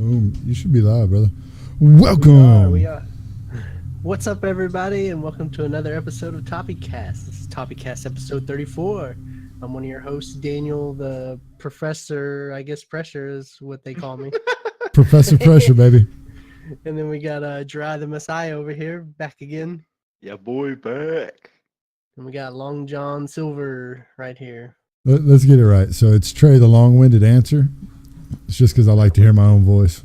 Boom. You should be live, brother. We Welcome. are. What's up, everybody, and welcome to another episode of Toppycast. This is Toppycast episode 34. I'm one of your hosts, Daniel, the Professor, I guess Pressure is what they call me. Professor Pressure, baby. And then we got Dry the Messiah over here, back again. Yeah, boy, back. And we got Long John Silver right here. Let's get it right. So it's Trey, the long-winded answer. It's just because I like to hear my own voice.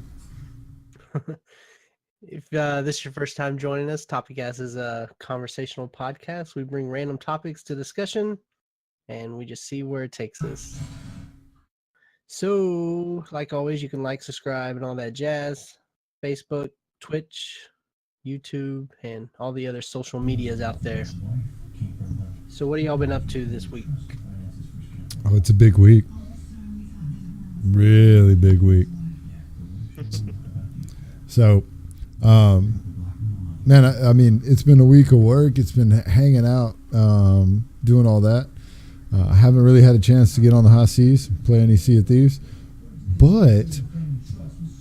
If this is your first time joining us, Toppycast is a conversational podcast. We bring random topics to discussion, and we just see where it takes us. So, like always, you can like, subscribe, and all that jazz. Facebook, Twitch, YouTube, and all the other social medias out there. So what have y'all been up to this week? Oh, it's a big week. Really big week. So, man, I mean, it's been a week of work. It's been hanging out, doing all that. I haven't really had a chance to get on the high seas, play any Sea of Thieves, but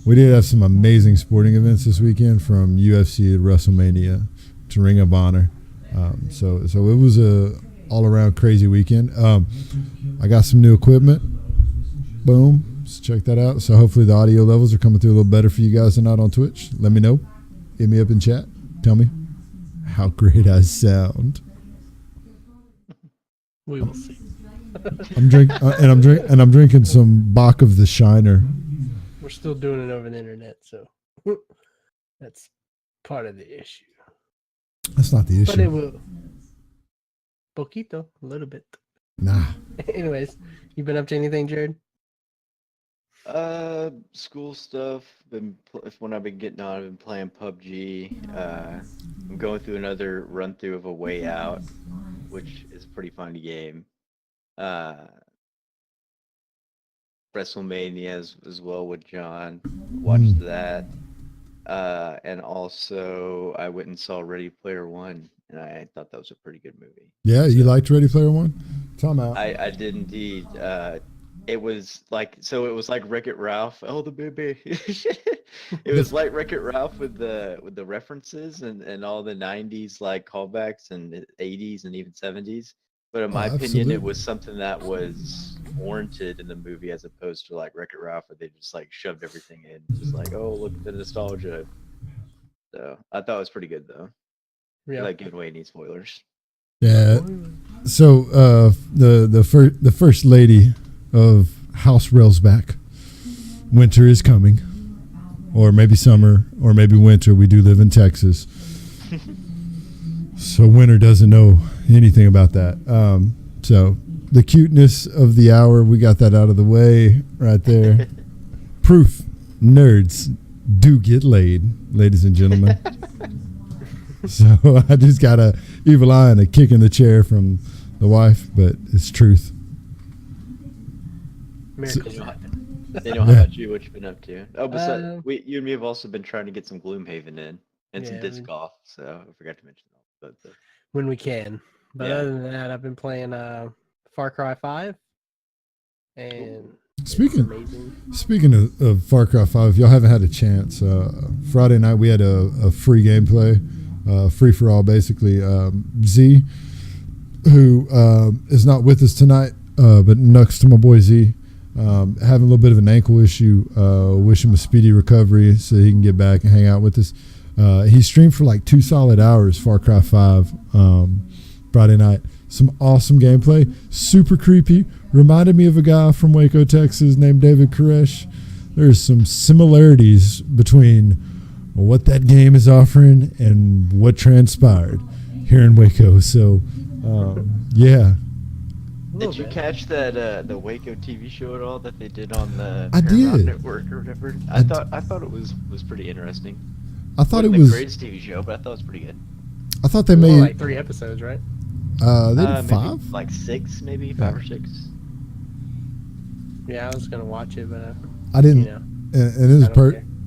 we did have some amazing sporting events this weekend, from UFC to WrestleMania to Ring of Honor. So it was a all-around crazy weekend. I got some new equipment. Boom. So check that out. So hopefully the audio levels are coming through a little better for you guys tonight on Twitch. Let me know. Hit me up in chat. Tell me how great I sound. We will see. I'm drinking some Bach of the Shiner. We're still doing it over the internet, so that's part of the issue. That's not the issue. But it will. Poquito, a little bit. Nah. Anyways, you been up to anything, Jared? School stuff. When I've been getting on, I've been playing PUBG. I'm going through another run through of A Way Out, which is a pretty fun game. WrestleMania as well with John. Watched that. And also I went and saw Ready Player One, and I thought that was a pretty good movie. Yeah, you liked Ready Player One? Tell me out. I did indeed. It was like Wreck-It Ralph. Oh, the baby. It was like Wreck-It Ralph with the references and all the 90s like callbacks and the 80s and even 70s. But in my opinion, it was something that was warranted in the movie, as opposed to like Wreck-It Ralph, where they just like shoved everything in. Just like, oh, look at the nostalgia. So I thought it was pretty good though. Yeah. Like giving away any spoilers. Yeah. So the first lady of House Railsback, winter is coming, or maybe summer, or maybe winter. We do live in Texas, so winter doesn't know anything about that. So the cuteness of the hour, we got that out of the way right there. Proof: nerds do get laid, ladies and gentlemen. So I just got a evil eye and a kick in the chair from the wife, but it's truth. They know how about you, what you've been up to. Oh, besides, you and me have also been trying to get some Gloomhaven in and some disc golf, so I forgot to mention that. But, when we can. But other than that, I've been playing Far Cry 5. And speaking of Far Cry 5, if y'all haven't had a chance, Friday night we had a free gameplay, free for all basically. Z, who is not with us tonight, but next to my boy Z, having a little bit of an ankle issue. Wish him a speedy recovery so he can get back and hang out with us. He streamed for like 2 solid hours Far Cry 5 Friday night. Some awesome gameplay, super creepy. Reminded me of a guy from Waco, Texas named David Koresh. There's some similarities between what that game is offering and what transpired here in Waco. So, yeah. Did you catch that the Waco TV show at all that they did on the Paramount Network or whatever? I thought it was pretty interesting. I thought it was was the greatest TV show, but I thought it was pretty good. I thought they made like 3 episodes, right? They did 5, like 6, maybe 5 or 6. Yeah, I was gonna watch it, but I didn't. And it is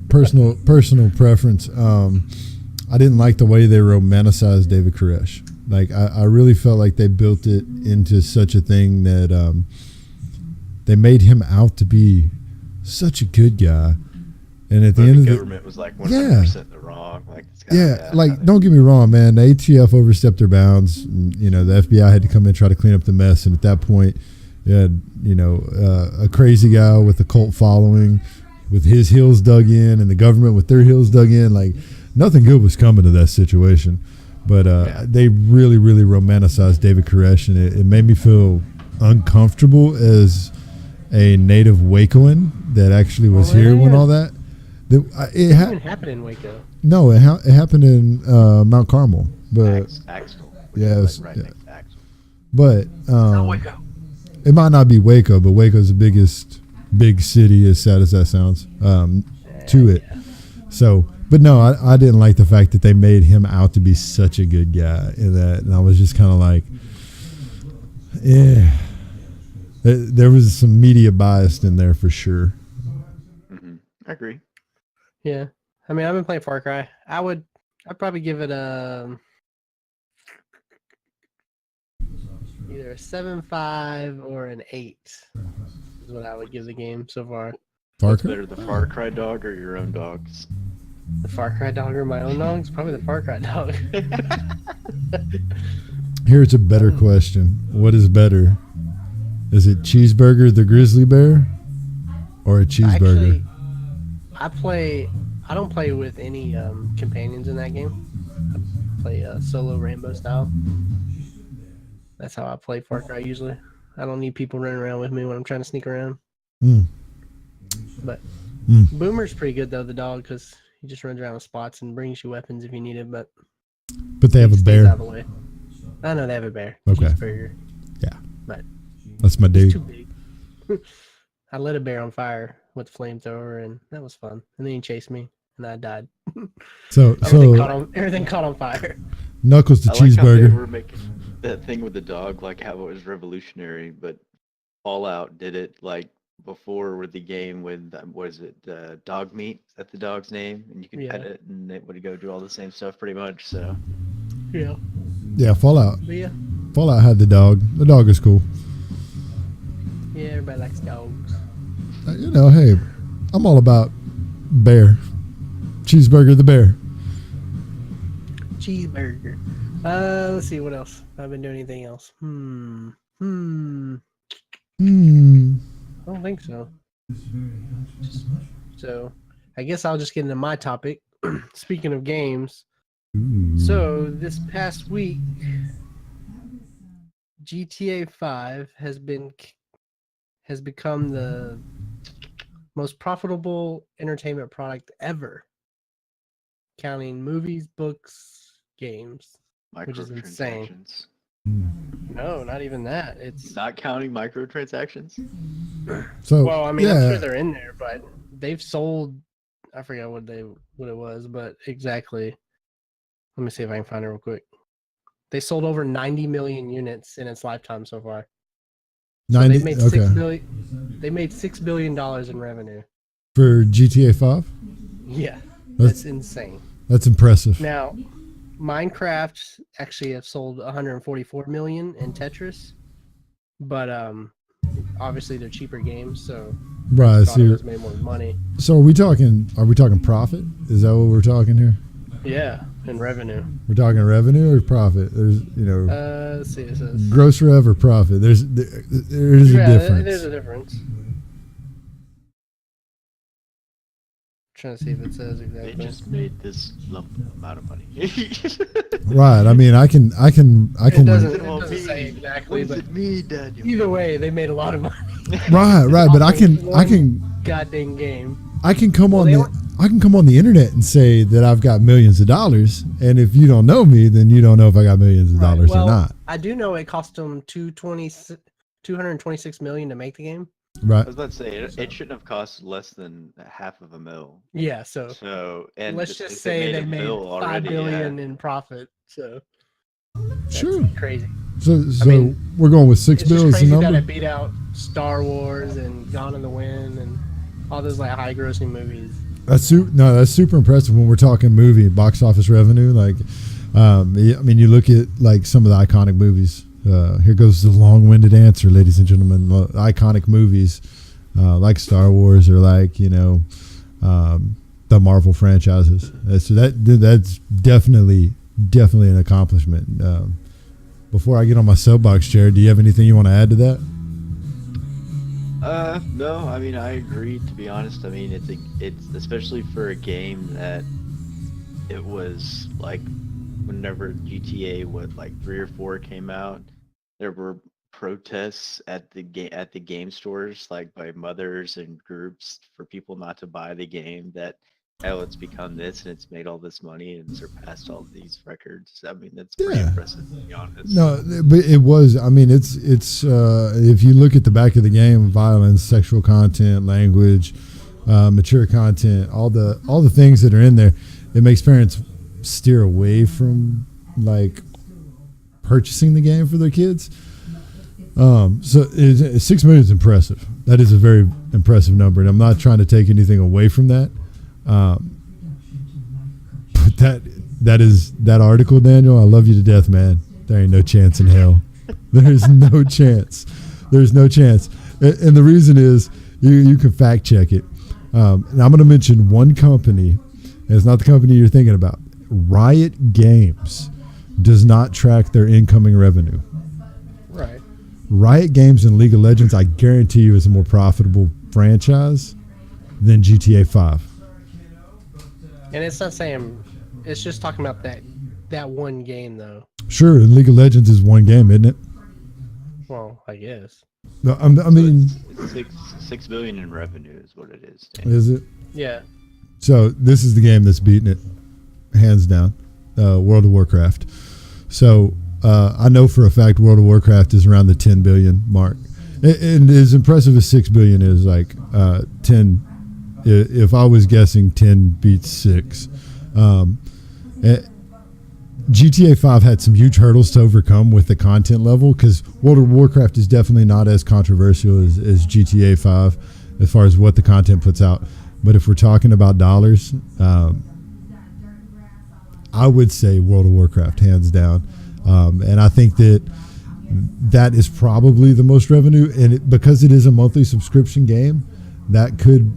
personal preference. I didn't like the way they romanticized David Koresh. Like I really felt like they built it into such a thing that they made him out to be such a good guy, And at the But end the of the government was like 100% in the wrong. Like, it's kinda yeah, bad, like kinda- don't get me wrong, man. The ATF overstepped their bounds. And, you know, the FBI had to come in and try to clean up the mess. And at that point, you had a crazy guy with a cult following, with his heels dug in, and the government with their heels dug in. Like nothing good was coming to that situation. But they really, really romanticized David Koresh, and it made me feel uncomfortable as a native Wacoan that actually was here when all that. It didn't happen in Waco. No, it happened in Mount Carmel, but Axel. yes, Right yeah. next to Axel. But Waco. it might not be Waco, but Waco's the biggest big city, as sad as that sounds, to it. So, but no, I didn't like the fact that they made him out to be such a good guy in that, and I was just kind of like, yeah, there was some media bias in there for sure. I agree. Yeah. I mean, I've been playing Far Cry. I'd probably give it either a 7.5 or an 8 is what I would give the game so far. Far What's Cry? better, the Far Cry dog or your own dogs? The Far Cry dog or my own dog? It's probably the Far Cry dog. Here's a better question. What is better? Is it Cheeseburger the Grizzly Bear or a cheeseburger? Actually, I don't play with any companions in that game. I play solo rainbow style. That's how I play Far Cry usually. I don't need people running around with me when I'm trying to sneak around. But Boomer's pretty good though, the dog, because he just runs around with spots and brings you weapons if you need it. But they have a stays bear. out of the way. I know they have a bear. Okay. Cheeseburger. Yeah. But That's my it's dude. too big. I lit a bear on fire with a flamethrower, and that was fun. And then he chased me, and I died. So Everything caught on fire. Knuckles the I like how they cheeseburger. were making that thing with the dog, like how it was revolutionary, but Fallout did it like before with the game with was it dog meat? Is that the dog's name? And you could pet it, and it would go do all the same stuff pretty much. So Yeah, Fallout. But yeah, Fallout had the dog. The dog is cool. yeah, everybody likes dogs. Hey, I'm all about bear. Cheeseburger the bear. Cheeseburger. Let's see what else. I've been doing anything else. I don't think so. So, I guess I'll just get into my topic. Speaking of games, so this past week, GTA 5 has become the most profitable entertainment product ever, counting movies, books, games, which is insane. No, not even that. It's Not counting microtransactions. So well, I mean, yeah, I'm sure they're in there, but they've sold. I forgot what it was, but exactly. Let me see if I can find it real quick. They sold over 90 million units in its lifetime so far. So 90. they made Okay. They made $6 billion in revenue. For GTA 5. Yeah, That's that's insane. That's impressive. Now, Minecraft actually have sold 144 million in Tetris, but obviously they're cheaper games, so Right. thought it was made more money. So are we talking profit? Is that what we're talking here? Yeah, in revenue. We're talking revenue or profit? There's Let's see. It says gross rev or profit. There is a difference. There's a difference. Trying to see if it says They exactly. just made this lump amount of money. Right. I mean, I can. It doesn't all say mean? exactly, What does but it mean, Daniel? either way, they made a lot of money. Right. But I can. Goddamn game. I can come Well, on they the. I can come on the internet and say that I've got millions of dollars, and if you don't know me, then you don't know if I got millions of dollars Well, or not. I do know it cost them 226 million to make the game. Right. I was about to say it shouldn't have cost less than $500,000. Yeah, so And let's if just it say they a made bill 5 already, billion yeah. in profit. So that's Sure. crazy. So mean, we're going with $6 It's billion just as the crazy that number. it beat out Star Wars and Gone in the Wind and all those like high grossing movies. That's super impressive when we're talking movie box office revenue. Like, I mean, you look at like some of the iconic movies. Here goes the long-winded answer, ladies and gentlemen. Iconic movies like Star Wars or like the Marvel franchises. So that's definitely an accomplishment. Before I get on my soapbox, Jared, do you have anything you want to add to that? No, I mean, I agree, to be honest. I mean, it's especially for a game that it was like whenever GTA, what, like 3 or 4 came out, there were protests at the game stores, like by mothers and groups for people not to buy the game, that oh, it's become this and it's made all this money and surpassed all these records. I mean, that's pretty impressive, to be honest. No, but it was. I mean, it's if you look at the back of the game, violence, sexual content, language, mature content, all the things that are in there, it makes parents steer away from like purchasing the game for their kids. So 6 million is impressive. That is a very impressive number, and I'm not trying to take anything away from that. But that article, Daniel, I love you to death, man. There ain't no chance in hell. There's no chance. There's no chance. And the reason is you can fact check it. And I'm going to mention one company, and it's not the company you're thinking about. Riot Games does not track their incoming revenue. Right. Riot Games and League of Legends, I guarantee you, is a more profitable franchise than GTA 5. And it's not saying, it's just talking about that one game though. Sure, and League of Legends is one game, isn't it? Well, I guess. No, I mean, it's 6 billion in revenue is what it is. Is it? Yeah. So this is the game that's beating it, hands down. World of Warcraft. So I know for a fact World of Warcraft is around the 10 billion mark, and as impressive as 6 billion is, like 10. If I was guessing, 10 beats 6. GTA 5 had some huge hurdles to overcome with the content level, because World of Warcraft is definitely not as controversial as GTA 5 as far as what the content puts out. But if we're talking about dollars, I would say World of Warcraft, hands down. And I think that is probably the most revenue. And because it is a monthly subscription game, that could,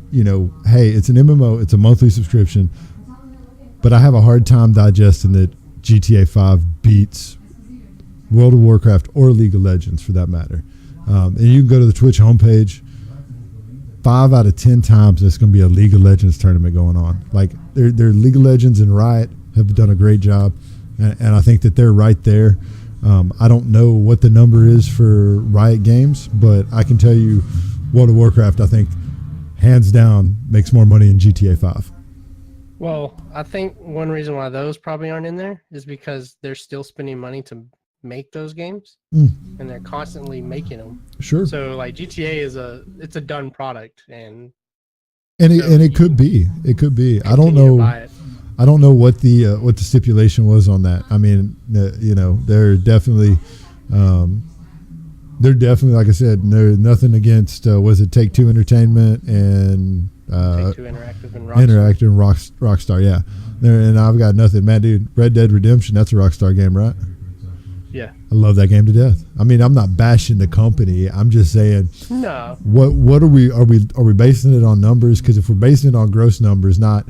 hey, it's an MMO, it's a monthly subscription. But I have a hard time digesting that GTA 5 beats World of Warcraft or League of Legends, for that matter. And you can go to the Twitch homepage. 5 out of 10 times there's going to be a League of Legends tournament going on. Like, their League of Legends and Riot have done a great job, and I think that they're right there. I don't know what the number is for Riot Games, but I can tell you World of Warcraft, I think, hands down, makes more money in GTA 5. Well, I think one reason why those probably aren't in there is because they're still spending money to make those games, and they're constantly making them. Sure. So like GTA it's a done product, and it could be. It could be. I don't know. I don't know what the stipulation was on that. I mean, they're definitely, like I said, there's nothing against. Was it Take-Two Entertainment and Take-Two Interactive and Rockstar? Interactive and Rockstar, yeah. And I've got nothing, man, dude. Red Dead Redemption, that's a Rockstar game, right? Yeah. I love that game to death. I mean, I'm not bashing the company. I'm just saying. No. What are we basing it on numbers? Because if we're basing it on gross numbers, not.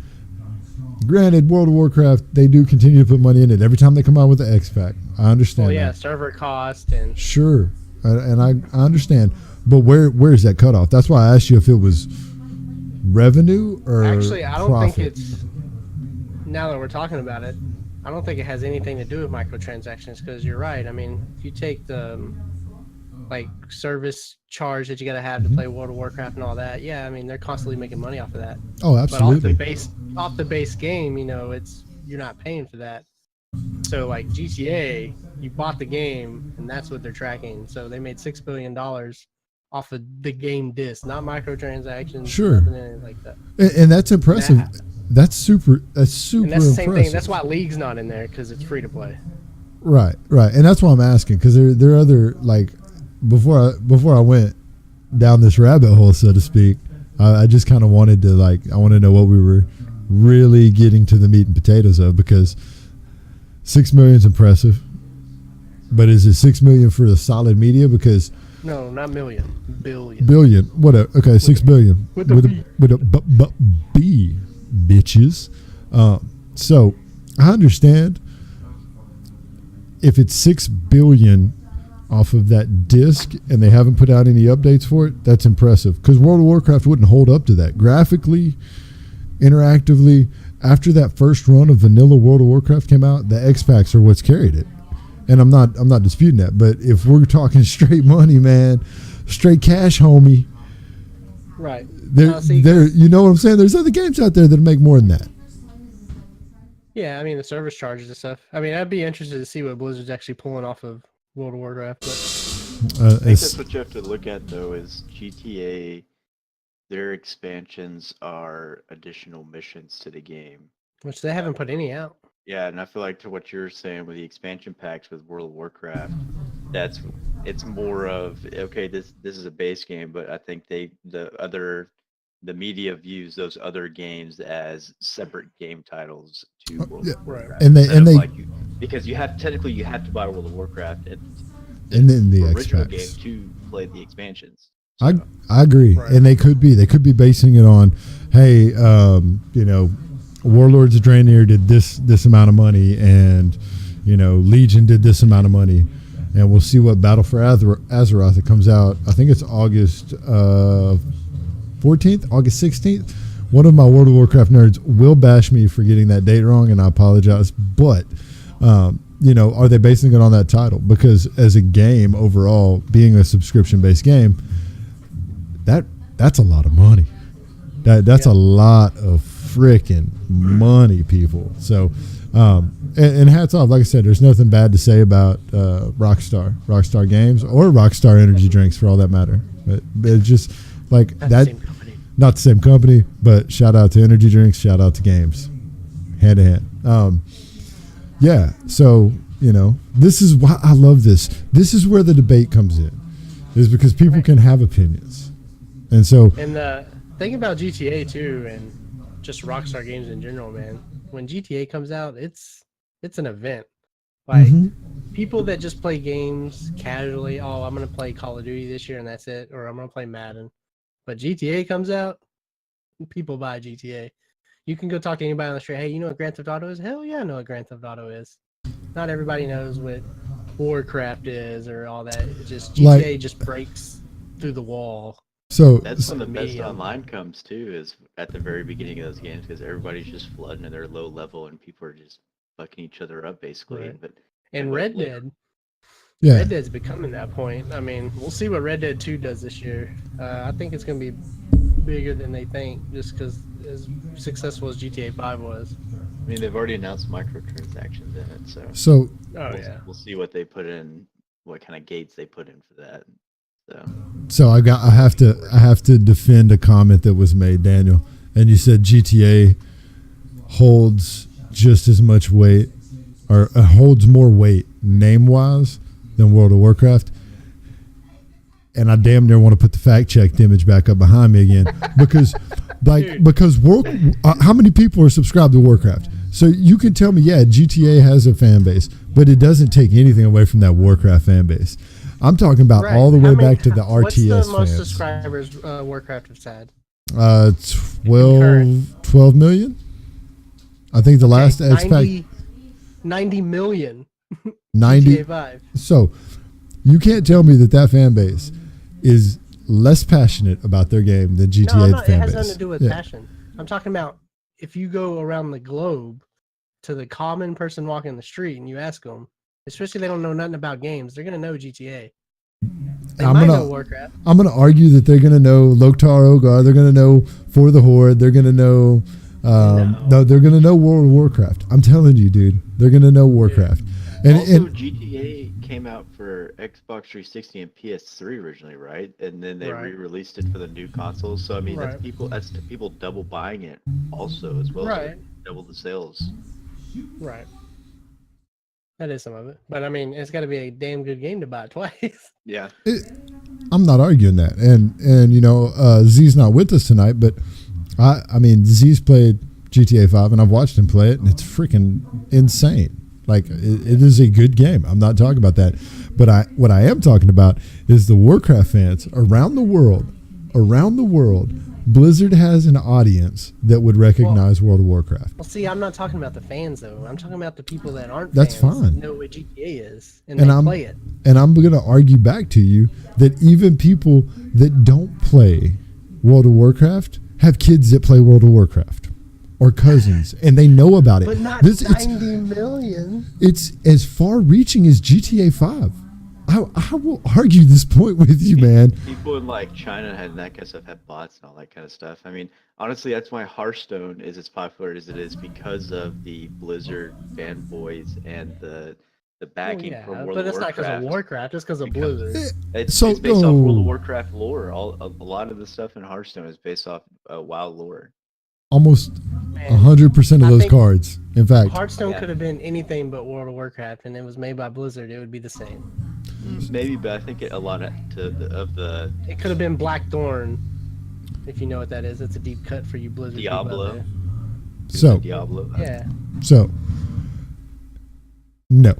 Granted, World of Warcraft, they do continue to put money in it every time they come out with the X-Pack. I understand. Well, yeah, that. server cost and. Sure, and I understand, but where is that cutoff? That's why I asked you if it was revenue or actually, I don't profit. think it's. Now that we're talking about it, I don't think it has anything to do with microtransactions, because you're right. I mean, if you take the service charge that you got to have to play World of Warcraft and all that, yeah, I mean, they're constantly making money off of that. Oh, absolutely. But off the base game, you're not paying for that. So like GTA, you bought the game, and that's what they're tracking. So they made $6 billion off of the game disc, not microtransactions. Sure. Nothing like that. And that's impressive. That's super And that's the same impressive. thing. That's why League's not in there, because it's free to play. Right, and that's why I'm asking, because there are other, like, before I went down this rabbit hole, so to speak, I just kind of wanted to I want to know what we were really getting to the meat and potatoes of, because 6 million is impressive, but is it 6 million for the solid media? Because No, not million. Billion. Billion. Whatever. Okay, 6 billion. with a B. With a B, bitches. So I understand if it's 6 billion off of that disc and they haven't put out any updates for it, that's impressive. Because World of Warcraft wouldn't hold up to that. Graphically, interactively, after that first run of vanilla World of Warcraft came out, the X packs are what's carried it. And I'm not disputing that. But if we're talking straight money, man, straight cash, homie. Right. There, you know what I'm saying? There's other games out there that make more than that. Yeah, I mean the service charges and stuff. I mean, I'd be interested to see what Blizzard's actually pulling off of World of Warcraft. But I think that's what you have to look at, though, is GTA. Their expansions are additional missions to the game, which they haven't put any out. Yeah, and I feel like to what you're saying with the expansion packs with World of Warcraft, it's more of okay, this is a base game, but I think the media views those other games as separate game titles to World of Warcraft. And they because you have to buy World of Warcraft and then the original X packs game to play the expansions. So. I agree, right. And they could be basing it on, hey, Warlords of Draenor did this amount of money, and Legion did this amount of money, and we'll see what Battle for Azeroth that comes out. I think it's August 14th, August 16th. One of my World of Warcraft nerds will bash me for getting that date wrong, and I apologize. But are they basing it on that title? Because as a game overall, being a subscription-based game, that's a lot of money. That's a lot of freaking money, people. So, and hats off. Like I said, there's nothing bad to say about Rockstar Games, or Rockstar Energy Drinks for all that matter. But it's just like that. Not the same company, but shout out to energy drinks, shout out to games, hand in hand. Yeah. So this is why I love this. This is where the debate comes in, is because people can have opinions, and so. And the thing about GTA too, and just Rockstar Games in general, man. When GTA comes out, it's an event. Like people that just play games casually, oh, I'm gonna play Call of Duty this year and that's it, or I'm gonna play Madden. But GTA comes out, people buy GTA. You can go talk to anybody on the street. Hey, you know what Grand Theft Auto is? Hell yeah, I know what Grand Theft Auto is. Not everybody knows what Warcraft is or all that. It's just GTA just breaks through the wall. So that's when the best online comes too, is at the very beginning of those games, because everybody's just flooding and they're low level and people are just fucking each other up basically. Right. But Red Dead. Yeah. Red Dead's becoming that point. I mean, we'll see what Red Dead 2 does this year. I think it's going to be bigger than they think, just because as successful as GTA 5 was. I mean, they've already announced microtransactions in it, so we'll see what they put in, what kind of gates they put in for that. So I have to defend a comment that was made, Daniel, and you said GTA holds just as much weight, or holds more weight name-wise than World of Warcraft. And I damn near want to put the fact-checked image back up behind me again, because how many people are subscribed to Warcraft? So you can tell me, yeah, GTA has a fan base, but it doesn't take anything away from that Warcraft fan base. I'm talking about all the way back to the RTS what's the most fans. subscribers Warcraft has had? 12 million. I think the last X pack 90 million. 90. GTA 5. So you can't tell me that fan base is less passionate about their game than GTA fan base. It has nothing to do with passion. I'm talking about if you go around the globe to the common person walking the street and you ask them, especially if they don't know nothing about games, they're going to know GTA. They might know Warcraft. I'm going to argue that they're going to know Loktar Ogar. They're going to know For the Horde. They're going to know... No, they're going to know World of Warcraft. I'm telling you, dude. They're going to know Warcraft. Yeah. And GTA came out for Xbox 360 and PS3 originally, right? And then they re-released it for the new consoles. So, I mean, that's people double buying it also, as well as double the sales. Right. That is some of it. But I mean, it's got to be a damn good game to buy it twice. Yeah. I'm not arguing that. And Z's not with us tonight, but I mean, Z's played GTA 5 and I've watched him play it, and it's freaking insane. Like it is a good game. I'm not talking about that. But what I am talking about is the Warcraft fans around the world. Around the world, Blizzard has an audience that would recognize World of Warcraft. Well, see, I'm not talking about the fans though. I'm talking about the people that aren't. That's fans fine. That know what GTA is and they play it. And I'm going to argue back to you that even people that don't play World of Warcraft have kids that play World of Warcraft or cousins, and they know about it. But not 90 million. It's as far-reaching as GTA 5. I will argue this point with you, man. People in like China and that kind of stuff have bots and all that kind of stuff. I mean, honestly, that's why Hearthstone is as popular as it is because of the Blizzard fanboys and the backing for World of Warcraft. But it's not because of Warcraft, it's because of Blizzard. It's based off World of Warcraft lore. A lot of the stuff in Hearthstone is based off WoW lore. Almost 100% of those cards. In fact, Hearthstone could have been anything but World of Warcraft, and it was made by Blizzard. It would be the same. Maybe, but I think a lot of the. It could have been Blackthorn, if you know what that is. It's a deep cut for you Blizzard. Diablo. So. Diablo. Yeah. So. No,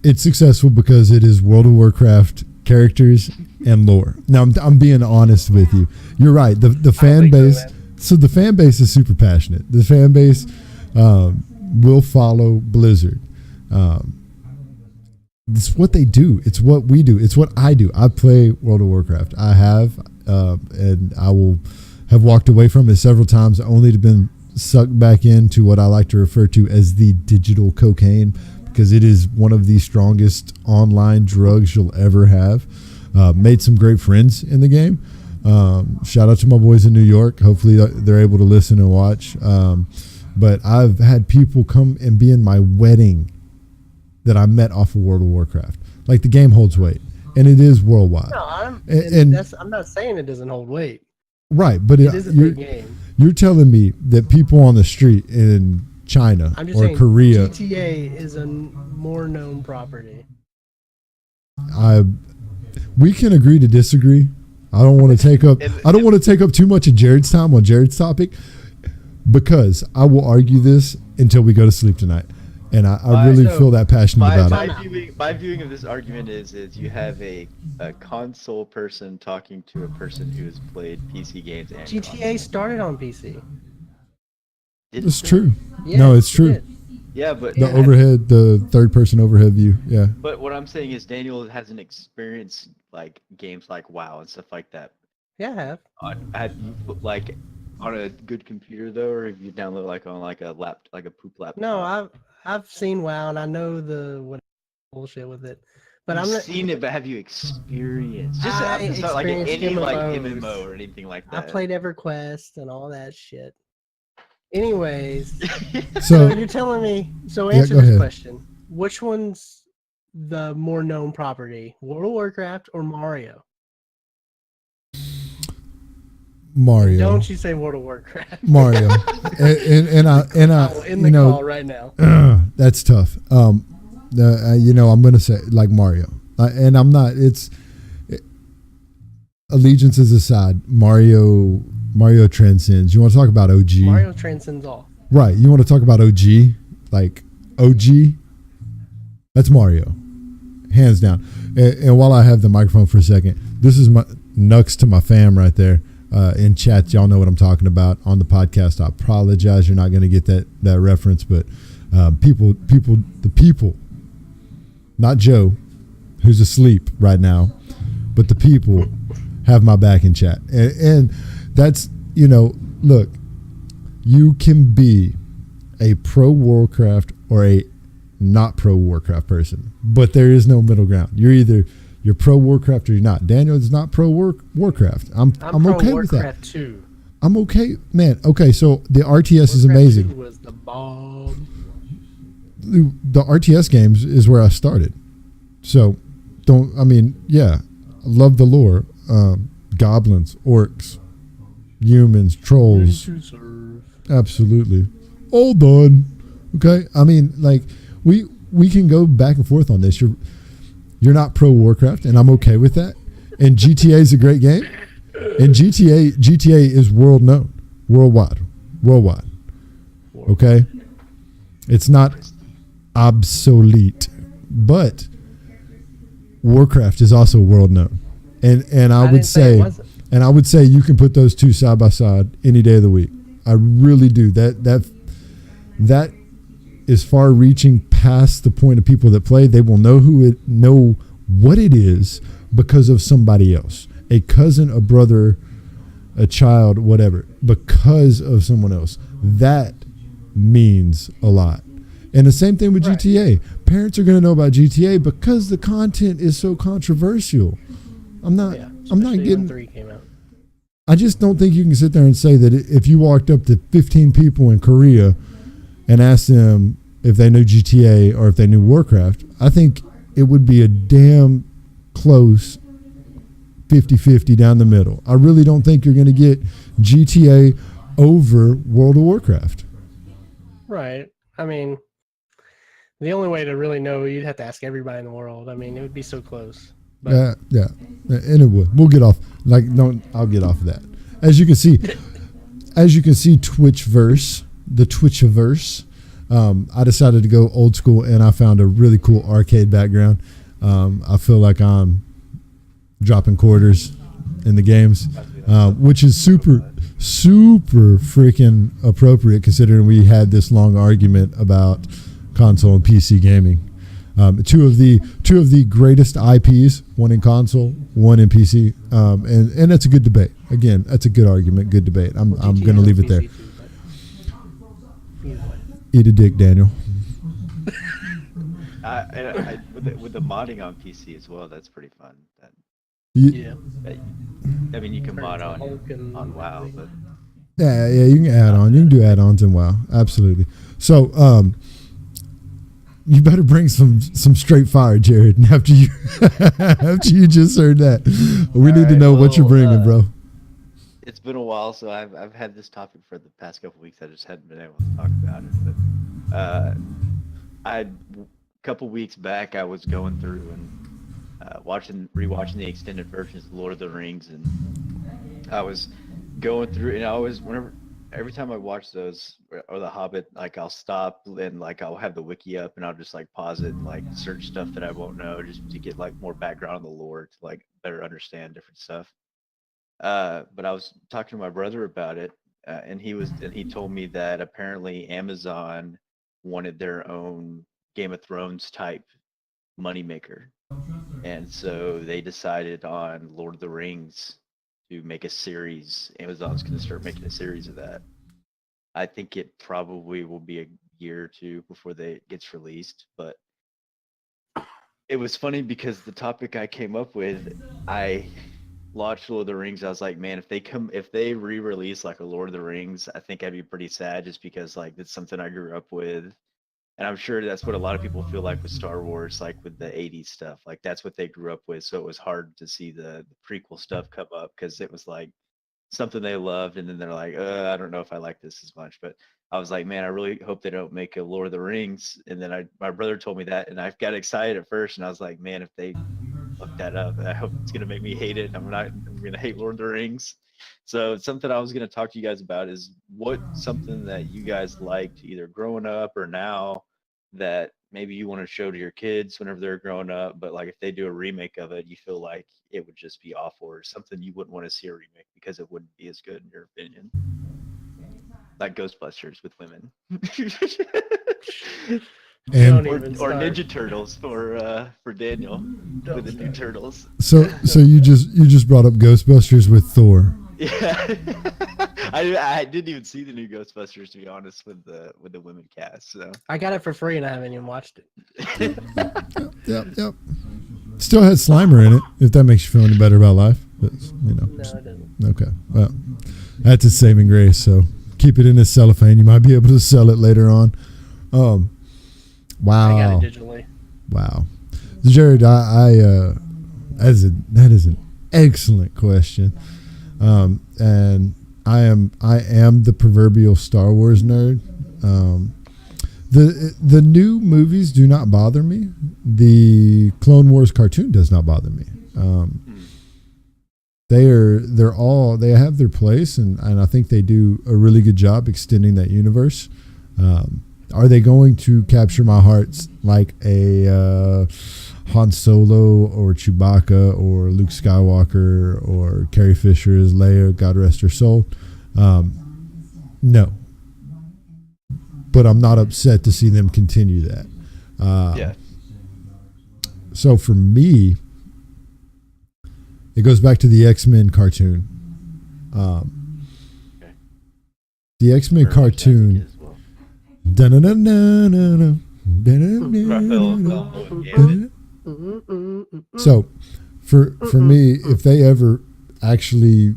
it's successful because it is World of Warcraft characters and lore. Now I'm being honest with you. You're right. The fan base. So the fan base is super passionate. The fan base will follow Blizzard. It's what they do. It's what we do. It's what I do. I play World of Warcraft. I have, and I will have walked away from it several times, only to been sucked back into what I like to refer to as the digital cocaine, because it is one of the strongest online drugs you'll ever have. Made some great friends in the game. Shout out to my boys in New York. Hopefully they're able to listen and watch. But I've had people come and be in my wedding that I met off of World of Warcraft. Like, the game holds weight, and it is worldwide. No, I'm not saying it doesn't hold weight. Right, but it is a big game. You're telling me that people on the street in China or Korea, GTA is a more known property. We can agree to disagree. I don't want to take up. I don't want to take up too much of Jared's time on Jared's topic, because I will argue this until we go to sleep tonight, and I really feel that passionate about it. My viewing of this argument is you have a console person talking to a person who has played PC games. And GTA started on PC. It's true. Yes, no, it's true. Yeah, but the third-person overhead view. Yeah. But what I'm saying is Daniel hasn't experienced like games like WoW and stuff like that. Yeah, I have. Have you like on a good computer though, or have you downloaded like on like a poop laptop? No, I've seen WoW and I know the bullshit with it. But I've seen it, but have you experienced? Just not like any like MMO or anything like that. I played EverQuest and all that shit. Anyways, so you're telling me. So answer this question: which one's the more known property, World of Warcraft or Mario? Mario. Don't you say World of Warcraft? Mario. and I in the call right now. That's tough. I'm gonna say like Mario, and I'm not. Allegiances aside, Mario transcends. You want to talk about OG? Mario transcends all. Right. You want to talk about OG? Like OG? That's Mario, hands down. And while I have the microphone for a second, this is my Nux to my fam right there. In chat, y'all know what I'm talking about. On the podcast, I apologize. You're not going to get that reference, but people, not Joe, who's asleep right now, but the people have my back in chat. And that's, look, you can be a pro Warcraft or a not pro Warcraft person, but there is no middle ground. You're pro Warcraft or you're not. Daniel is not pro Warcraft. I'm okay with that. Warcraft 2. I'm okay, man. Okay, so the RTS is Warcraft amazing. 2 was the bomb. The RTS games is where I started. So, I love the lore. Goblins, orcs, humans, trolls. Absolutely. All done. Okay? I mean, like, we can go back and forth on this. You're not pro Warcraft, and I'm okay with that. And GTA is a great game. And GTA is worldwide. Okay? It's not obsolete. But Warcraft is also world known, and I would didn't say it say, wasn't. and I would say you can put those two side by side any day of the week. I really do. That is far reaching past the point of people that play. They will know what it is because of somebody else, a cousin, a brother, a child, whatever, because of someone else. That means a lot. And the same thing with Right. GTA. Parents are going to know about GTA because the content is so controversial. I'm not Especially getting. when 3 came out. I just don't think you can sit there and say that if you walked up to 15 people in Korea and asked them if they knew GTA or if they knew Warcraft, I think it would be a damn close 50-50 down the middle. I really don't think you're going to get GTA over World of Warcraft. Right. I mean, the only way to really know, you'd have to ask everybody in the world. I mean, it would be so close. But Yeah, and it would. We'll get off. I'll get off of that. As you can see, the Twitchiverse. I decided to go old school, and I found a really cool arcade background. I feel like I'm dropping quarters in the games, which is super freaking appropriate considering we had this long argument about console and PC gaming. Two of the greatest IPs, one in console, one in PC, and that's a good debate. Again, that's a good argument, good debate. I'm going to leave it there. Eat a dick, Daniel. With the modding on PC as well, that's pretty fun. Yeah. I mean, you can mod on WoW, but Yeah, you can add on. You can do add-ons in WoW. Absolutely. So, you better bring some straight fire, Jared. And after you just heard that, we need to know what you're bringing, bro. it's been a while, so I've had this topic for the past couple weeks. I just hadn't been able to talk about it. But a couple weeks back, I was going through and rewatching the extended versions of Lord of the Rings, and I was going through, and every time I watch those or The Hobbit, like I'll stop and like I'll have the wiki up and I'll just like pause it and like search stuff that I won't know just to get like more background on the lore to like better understand different stuff. But I was talking to my brother about it, and he told me that apparently Amazon wanted their own Game of Thrones type moneymaker, and so they decided on Lord of the Rings to make a series. Amazon's going to start making a series of that. I think it probably will be a year or two before it gets released, but it was funny because the topic I came up with, I watched Lord of the Rings. I was like, man, if they re-release like a Lord of the Rings, I think I'd be pretty sad just because like it's something I grew up with. And I'm sure that's what a lot of people feel like with Star Wars, like with the 80s stuff. Like that's what they grew up with. So it was hard to see the prequel stuff come up because it was like something they loved. And then they're like, I don't know if I like this as much. But I was like, man, I really hope they don't make a Lord of the Rings. And then my brother told me that, and I got excited at first. And I was like, man, if they look that up, I hope it's going to make me hate it. I'm going to hate Lord of the Rings. So something I was going to talk to you guys about is something that you guys liked either growing up or now that maybe you want to show to your kids whenever they're growing up, but like if they do a remake of it, you feel like it would just be awful, or something you wouldn't want to see a remake because it wouldn't be as good in your opinion. Like Ghostbusters with women. And or Ninja Turtles for Daniel with the new Turtles. So you just brought up Ghostbusters with Thor. Yeah, I didn't even see the new Ghostbusters, to be honest, with the women cast. So I got it for free and I haven't even watched it. Yep. Still had Slimer in it, if that makes you feel any better about life. But, No, it doesn't. Okay. Well, that's a saving grace. So keep it in this cellophane. You might be able to sell it later on. Wow. I got it digitally. Wow, Jared, that is an excellent question. And I am the proverbial Star Wars nerd. The new movies do not bother me. The Clone Wars cartoon does not bother me. They have their place, and I think they do a really good job extending that universe. Are they going to capture my hearts like a Han Solo or Chewbacca or Luke Skywalker or Carrie Fisher as Leia, God rest her soul? No. But I'm not upset to see them continue that. Yeah. So for me, it goes back to the X-Men cartoon. Okay. The X-Men Very much like it cartoon. as well. Dun-dun-dun-dun-dun, Raphael, yeah. So, for me, if they ever actually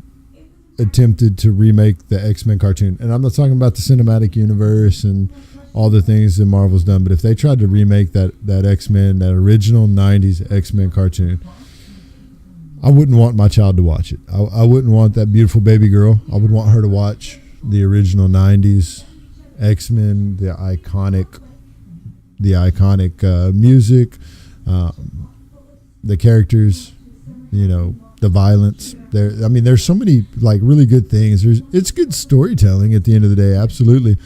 attempted to remake the X-Men cartoon, and I'm not talking about the cinematic universe and all the things that Marvel's done, but if they tried to remake that X-Men, that original 90s X-Men cartoon, I wouldn't want my child to watch it. I wouldn't want that beautiful baby girl. I would want her to watch the original 90s X-Men, the iconic music, the characters, the violence. There's so many like really good things. It's good storytelling at the end of the day. Absolutely.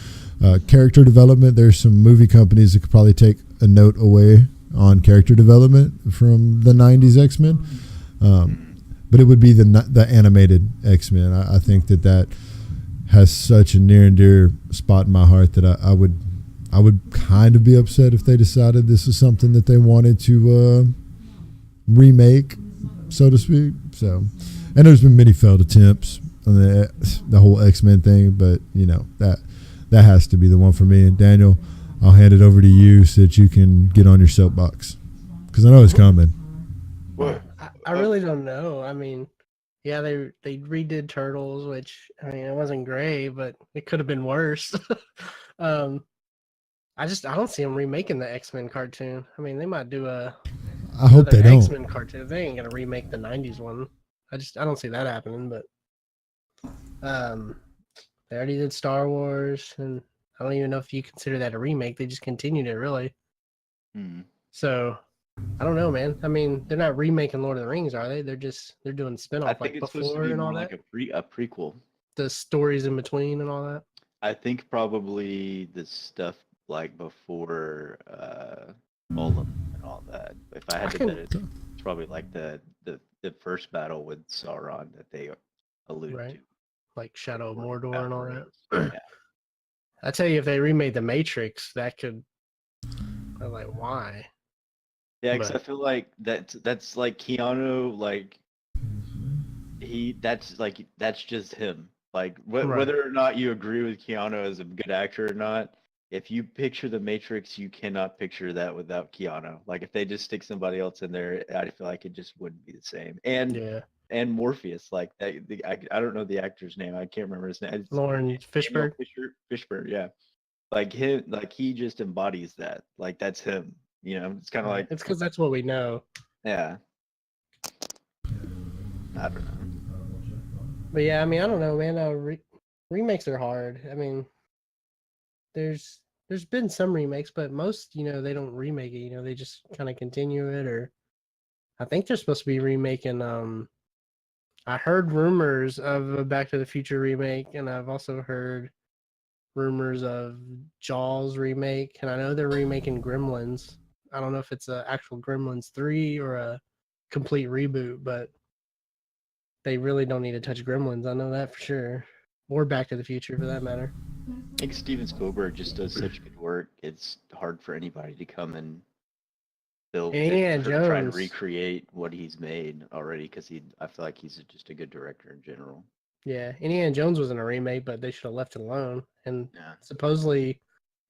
Character development. There's some movie companies that could probably take a note away on character development from the 90s X-Men. But it would be the animated X-Men. I think that has such a near and dear spot in my heart that I would kind of be upset if they decided this is something that they wanted to remake, so to speak. So, and there's been many failed attempts on the whole X-Men thing, but that has to be the one for me. And Daniel, I'll hand it over to you so that you can get on your soapbox, because I know it's coming. I really don't know. Yeah, they redid Turtles, which it wasn't great, but it could have been worse. I don't see them remaking the X-Men cartoon. They might do I hope they don't. X-Men cartoon. They ain't gonna remake the '90s one. I don't see that happening. But they already did Star Wars, and I don't even know if you consider that a remake. They just continued it, really. So I don't know, man. They're not remaking Lord of the Rings, are they? They're doing spin-off I think like it's supposed to before be and all more that. like a prequel. The stories in between and all that. I think probably the stuff like before Golem and all that. If I had to bet, it's probably like the first battle with Sauron that they alluded to, like Shadow of Mordor and all that. Yeah. I tell you, if they remade The Matrix, that could. I'm like, why? Yeah, because I feel like that's like Keanu, like that's just him. Like whether or not you agree with Keanu as a good actor or not, if you picture The Matrix, you cannot picture that without Keanu. Like if they just stick somebody else in there, I feel like it just wouldn't be the same. And Morpheus, like that. I don't know the actor's name. I can't remember his name. Lawrence Fishburne. Fishburne, yeah. Like him, like he just embodies that. Like that's him. It's kind of like it's because that's what we know. Yeah. I don't know. But yeah, I don't know, man. Remakes are hard. There's been some remakes, but most, they don't remake it. They just kind of continue it, or I think they're supposed to be remaking. I heard rumors of a Back to the Future remake, and I've also heard rumors of Jaws remake, and I know they're remaking Gremlins. I don't know if it's an actual Gremlins 3 or a complete reboot, but they really don't need to touch Gremlins. I know that for sure. Or Back to the Future, for that matter. I think Steven Spielberg just does such good work. It's hard for anybody to come and try and recreate what he's made already, because I feel like he's just a good director in general. Yeah, Indiana Jones wasn't a remake, but they should have left it alone. And supposedly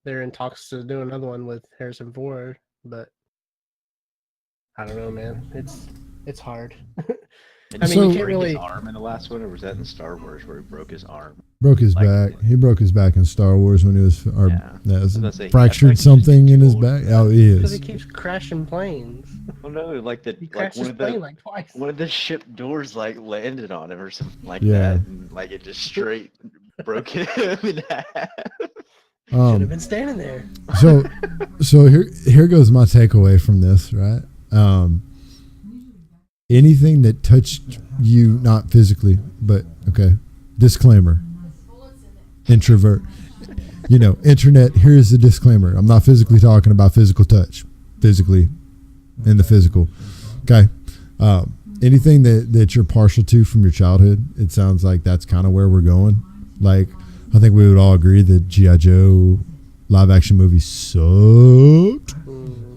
they're in talks to do another one with Harrison Ford, but I don't know, man. It's hard. And you can't really his arm in the last one, or was that in Star Wars where he broke his arm? Broke his back. He broke his back in Star Wars when he was fractured something in his back. Oh, he is. Because he keeps crashing planes. Oh no, he crashed his plane twice. One of the ship doors landed on him or something like that, and it just straight broke him in half. Should have been standing there. So here goes my takeaway from this, right? Anything that touched you, not physically, but okay. Disclaimer. Introvert. internet. Here's the disclaimer. I'm not physically talking about physical touch, physically in the physical. Okay. Anything that you're partial to from your childhood, it sounds like that's kind of where we're going. Like, I think we would all agree that G.I. Joe live action movies sucked,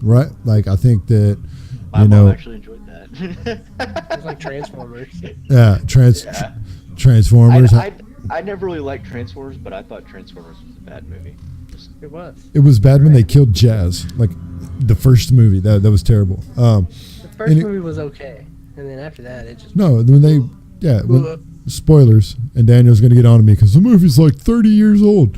right? Like, I think that, My mom actually enjoyed that. It's like Transformers. Yeah, Transformers. I never really liked Transformers, but I thought Transformers was a bad movie. It was. It was bad when they killed Jazz. Like, the first movie, that was terrible. The first movie was okay, and then after that, it just spoilers. And Daniel's gonna get on to me because the movie's like 30 years old.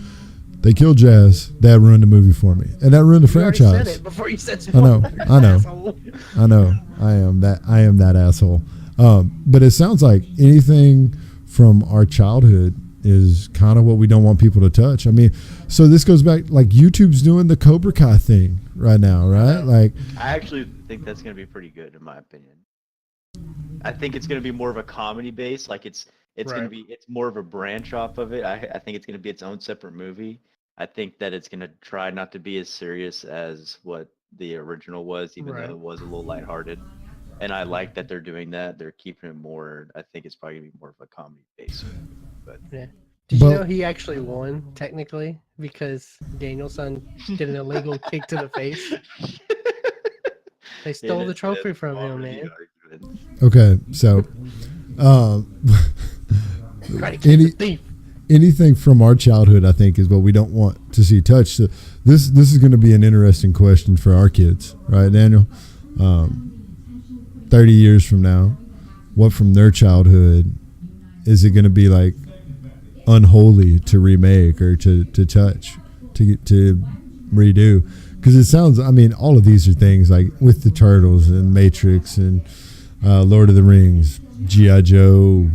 They killed Jazz. That ruined the movie for me, and that ruined the franchise. You already said it before you said spoilers. I know. I am that asshole. But it sounds like anything from our childhood is kind of what we don't want people to touch. I mean, so this goes back, like, YouTube's doing the Cobra Kai thing right now, right? Like, I actually think that's going to be pretty good, in my opinion. I think it's going to be more of a comedy base. Like, it's going to be, it's more of a branch off of it. I think it's going to be its own separate movie. I think that it's going to try not to be as serious as what the original was, even though it was a little lighthearted. And I like that they're doing that. They're keeping it more. I think it's probably gonna be more of a comedy base. But yeah. Did you know he actually won technically because Danielson did an illegal kick to the face? They stole the trophy from him, man. Okay, so anything from our childhood, I think, is what we don't want to see touched. So this is going to be an interesting question for our kids, right, Daniel? 30 years from now, what from their childhood is it going to be like unholy to remake or to touch, to redo? Because it sounds, I mean, all of these are things like with the Turtles and Matrix and Lord of the Rings, G.I. Joe,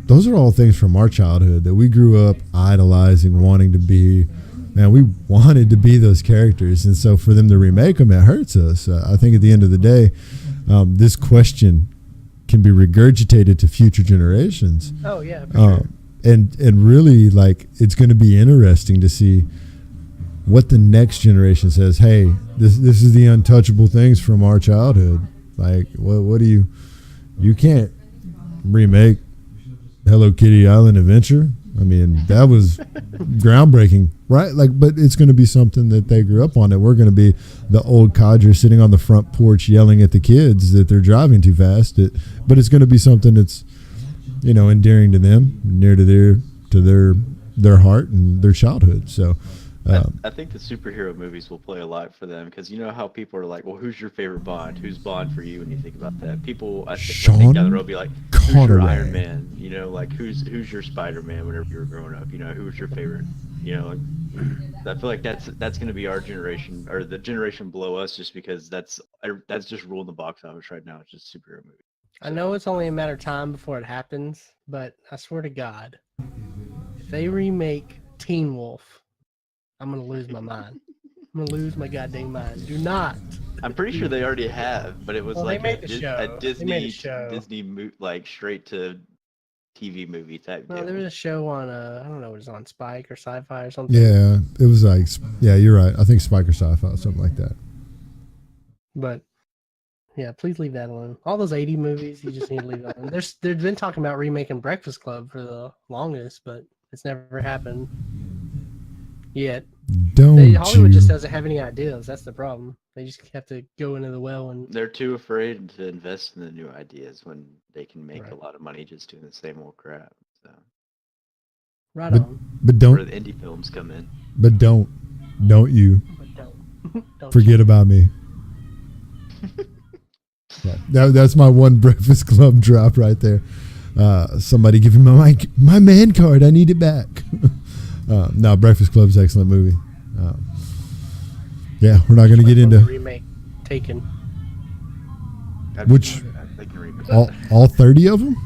those are all things from our childhood that we grew up idolizing, wanting to be. Man, we wanted to be those characters. And so for them to remake them, it hurts us. I think at the end of the day, this question can be regurgitated to future generations. Oh, yeah, for sure. And really, like, it's going to be interesting to see what the next generation says. Hey, this is the untouchable things from our childhood. Like, what do you can't remake Hello Kitty Island Adventure. I mean, that was groundbreaking, right? Like, but it's going to be something that they grew up on, that we're going to be the old codger sitting on the front porch yelling at the kids that they're driving too fast. But it's going to be something that's, endearing to them, near to their heart and their childhood. So I think the superhero movies will play a lot for them, because you know how people are like, well, who's your favorite Bond? Who's Bond for you when you think about that? People, I think down the road will be like, who's your Iron Man? Like who's your Spider-Man whenever you were growing up? Who was your favorite? I feel like that's going to be our generation, or the generation below us, just because that's just ruling the box office right now. It's just superhero movies. I know it's only a matter of time before it happens, but I swear to God, if they remake Teen Wolf, I'm going to lose my mind. I'm going to lose my goddamn mind. Do not. I'm pretty sure they already have, but it was like a Disney like straight to TV movie type. No, there was a show on I don't know, it was on Spike or Sci-Fi or something. Yeah, it was like, yeah, you're right. I think Spike or Sci-Fi, something like that. But yeah, please leave that alone. All those 80 movies, you just need to leave that alone. They've been talking about remaking Breakfast Club for the longest, but it's never happened yet. Hollywood just doesn't have any ideas. That's the problem. They just have to go into the well, and they're too afraid to invest in the new ideas when they can make a lot of money just doing the same old crap. So but don't, where the indie films come in. But don't forget about me. That's my one Breakfast Club drop right there. Somebody give me my man card. I need it back. No, Breakfast Club's an excellent movie. Yeah, we're not going to get into remake Taken. Which all 30 of them?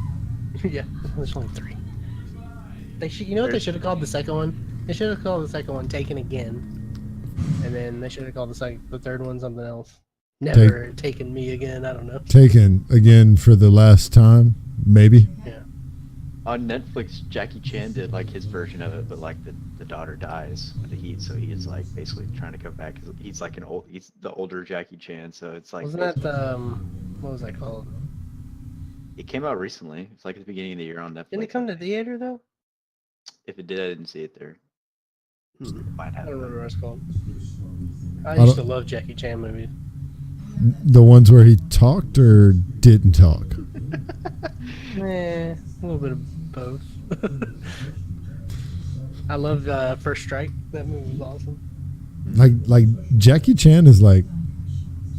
Yeah, there's only 3. What they should have called the second one? They should have called the second one Taken Again, and then they should have called the third one something else. Never Taken Me Again. I don't know. Taken Again for the last time, maybe. Yeah. On Netflix, Jackie Chan did like his version of it, but like the daughter dies. So he is like basically trying to come back. He's like he's the older Jackie Chan. So it's like Wasn't that the what was that called? it came out recently. It's like at the beginning of the year on Netflix. Didn't it come to theater though? If it did, I didn't see it there. Might I have. don't remember what it's called. I don't- used to love Jackie Chan movies. The ones where he talked or didn't talk. A little bit of both. I love First Strike. That movie was awesome. Like Jackie Chan is like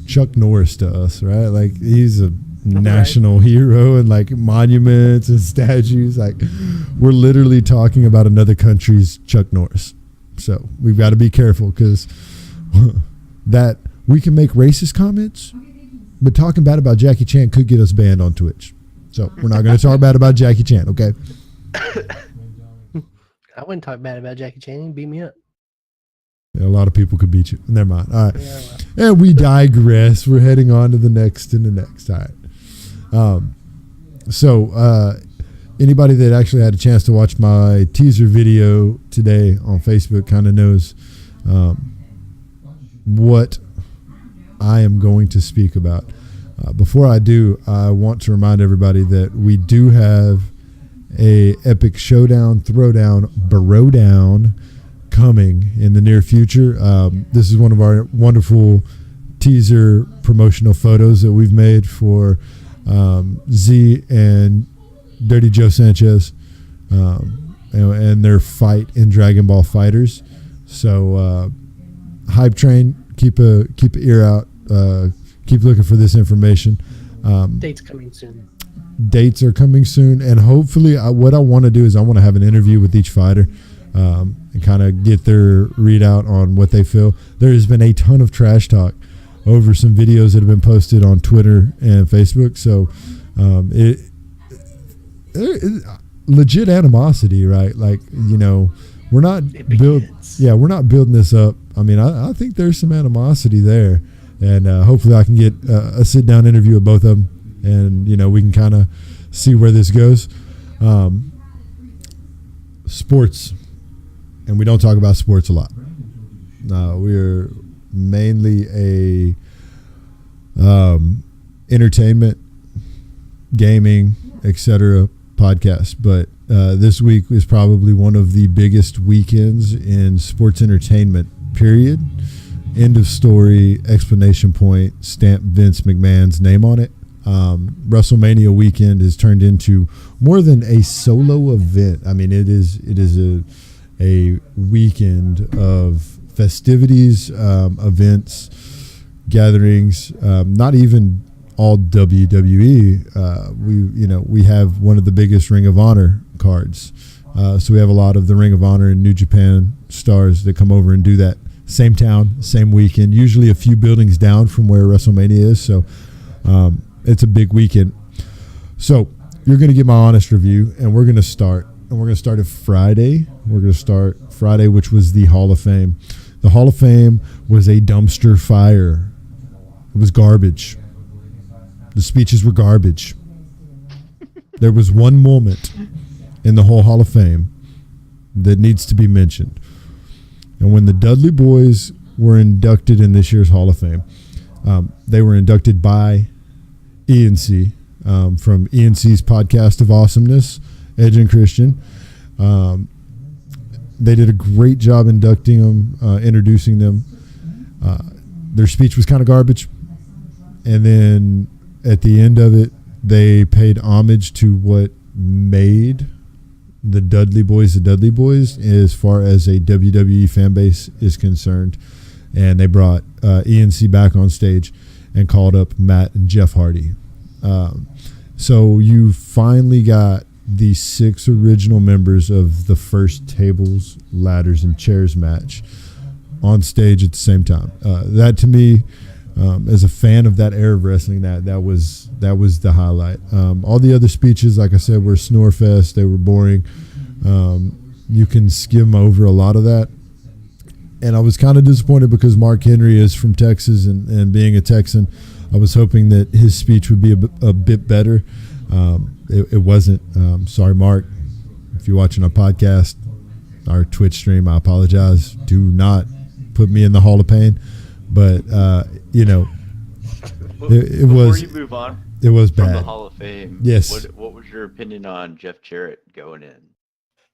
Chuck Norris to us, right? Like he's a national hero and like monuments and statues. Like we're literally talking about another country's Chuck Norris. So we've got to be careful because that we can make racist comments, but talking bad about Jackie Chan could get us banned on Twitch. So we're not going to talk bad about Jackie Chan, okay? I wouldn't talk bad about Jackie Chan. He beat me up. Yeah, a lot of people could beat you. Never mind. All right. Yeah, well. And we digress. We're heading on to the next and the next. All right. So anybody that actually had a chance to watch my teaser video today on Facebook kind of knows what I am going to speak about. Before I do, I want to remind everybody that we do have a epic showdown, throwdown, barrowdown coming in the near future. This is one of our wonderful teaser promotional photos that we've made for Z and Dirty Joe Sanchez and their fight in Dragon Ball Fighters. So hype train, keep a ear out. Keep looking for this information. Dates coming soon. Dates are coming soon, and hopefully what I want to do is I want to have an interview with each fighter and kind of get their readout on what they feel. There has been a ton of trash talk over some videos that have been posted on Twitter and Facebook, so it legit animosity, right? Like, you know, we're not we're not building this up. I mean, I think there's some animosity there. And hopefully I can get a sit-down interview with both of them, and you know we can kind of see where this goes. Sports, and we don't talk about sports a lot. We're mainly a entertainment, gaming, etc. podcast, but this week is probably one of the biggest weekends in sports entertainment. Period. End of story, explanation point, stamp Vince McMahon's name on it. WrestleMania weekend has turned into more than a solo event. I mean, it is a weekend of festivities, events, gatherings, not even all WWE. We have one of the biggest Ring of Honor cards. So we have a lot of the Ring of Honor and New Japan stars that come over and do that. Same town, same weekend, usually a few buildings down from where WrestleMania is. So it's a big weekend. So you're going to get my honest review, and we're going to start. And we're going to start at Friday. We're going to start Friday, which was the Hall of Fame. The Hall of Fame was a dumpster fire. It was garbage. The speeches were garbage. There was one moment in the whole Hall of Fame that needs to be mentioned. And when the Dudley Boys were inducted in this year's Hall of Fame, they were inducted by ENC from ENC's podcast of awesomeness, Edge and Christian. They did a great job inducting them, introducing them. Their speech was kind of garbage. And then at the end of it, they paid homage to what made the Dudley Boys as far as a WWE fan base is concerned. And they brought ENC back on stage and called up Matt and Jeff Hardy. So you finally got the 6 original members of the first tables, ladders, and chairs match on stage at the same time. That to me, as a fan of that era of wrestling, that was the highlight. All the other speeches, like I said, were snore fest. They were boring. You can skim over a lot of that. And I was kind of disappointed because Mark Henry is from Texas, and being a Texan, I was hoping that his speech would be a bit better. It wasn't. Sorry, Mark, if you're watching our podcast, our Twitch stream, I apologize. Do not put me in the Hall of Pain. But you know, it was. Before you move on, it was from bad. the Hall of Fame. Yes. What was your opinion on Jeff Jarrett going in?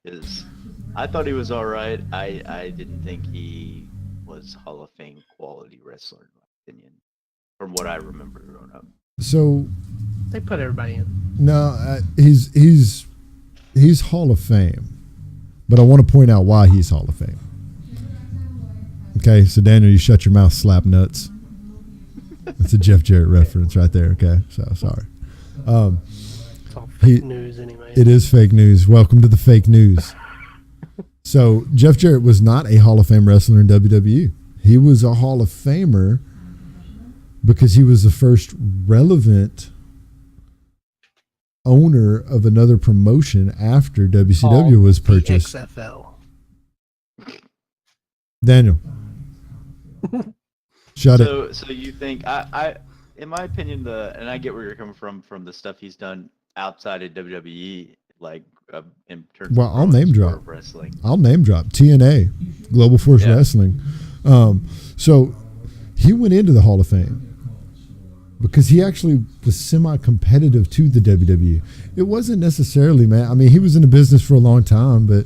Because I thought he was all right. I didn't think he was Hall of Fame quality wrestler, in my opinion, from what I remember growing up. So They put everybody in. no, he's Hall of Fame, but I want to point out why he's Hall of Fame. Okay, so Daniel, you shut your mouth, slap nuts. That's a Jeff Jarrett reference right there. Okay, so sorry. It's all fake news anyway. It is fake news. Welcome to the fake news. So Jeff Jarrett was not a Hall of Fame wrestler in WWE. He was a Hall of Famer because he was the first relevant owner of another promotion after WCW was purchased. XFL. Daniel, shut it. So you think I in my opinion, and I get where you're coming from the stuff he's done outside of WWE, like in terms Well, of I'll name drop wrestling. I'll name drop TNA, Global Force Wrestling. So he went into the Hall of Fame because he actually was semi-competitive to the WWE. It wasn't necessarily, man. I mean, he was in the business for a long time, but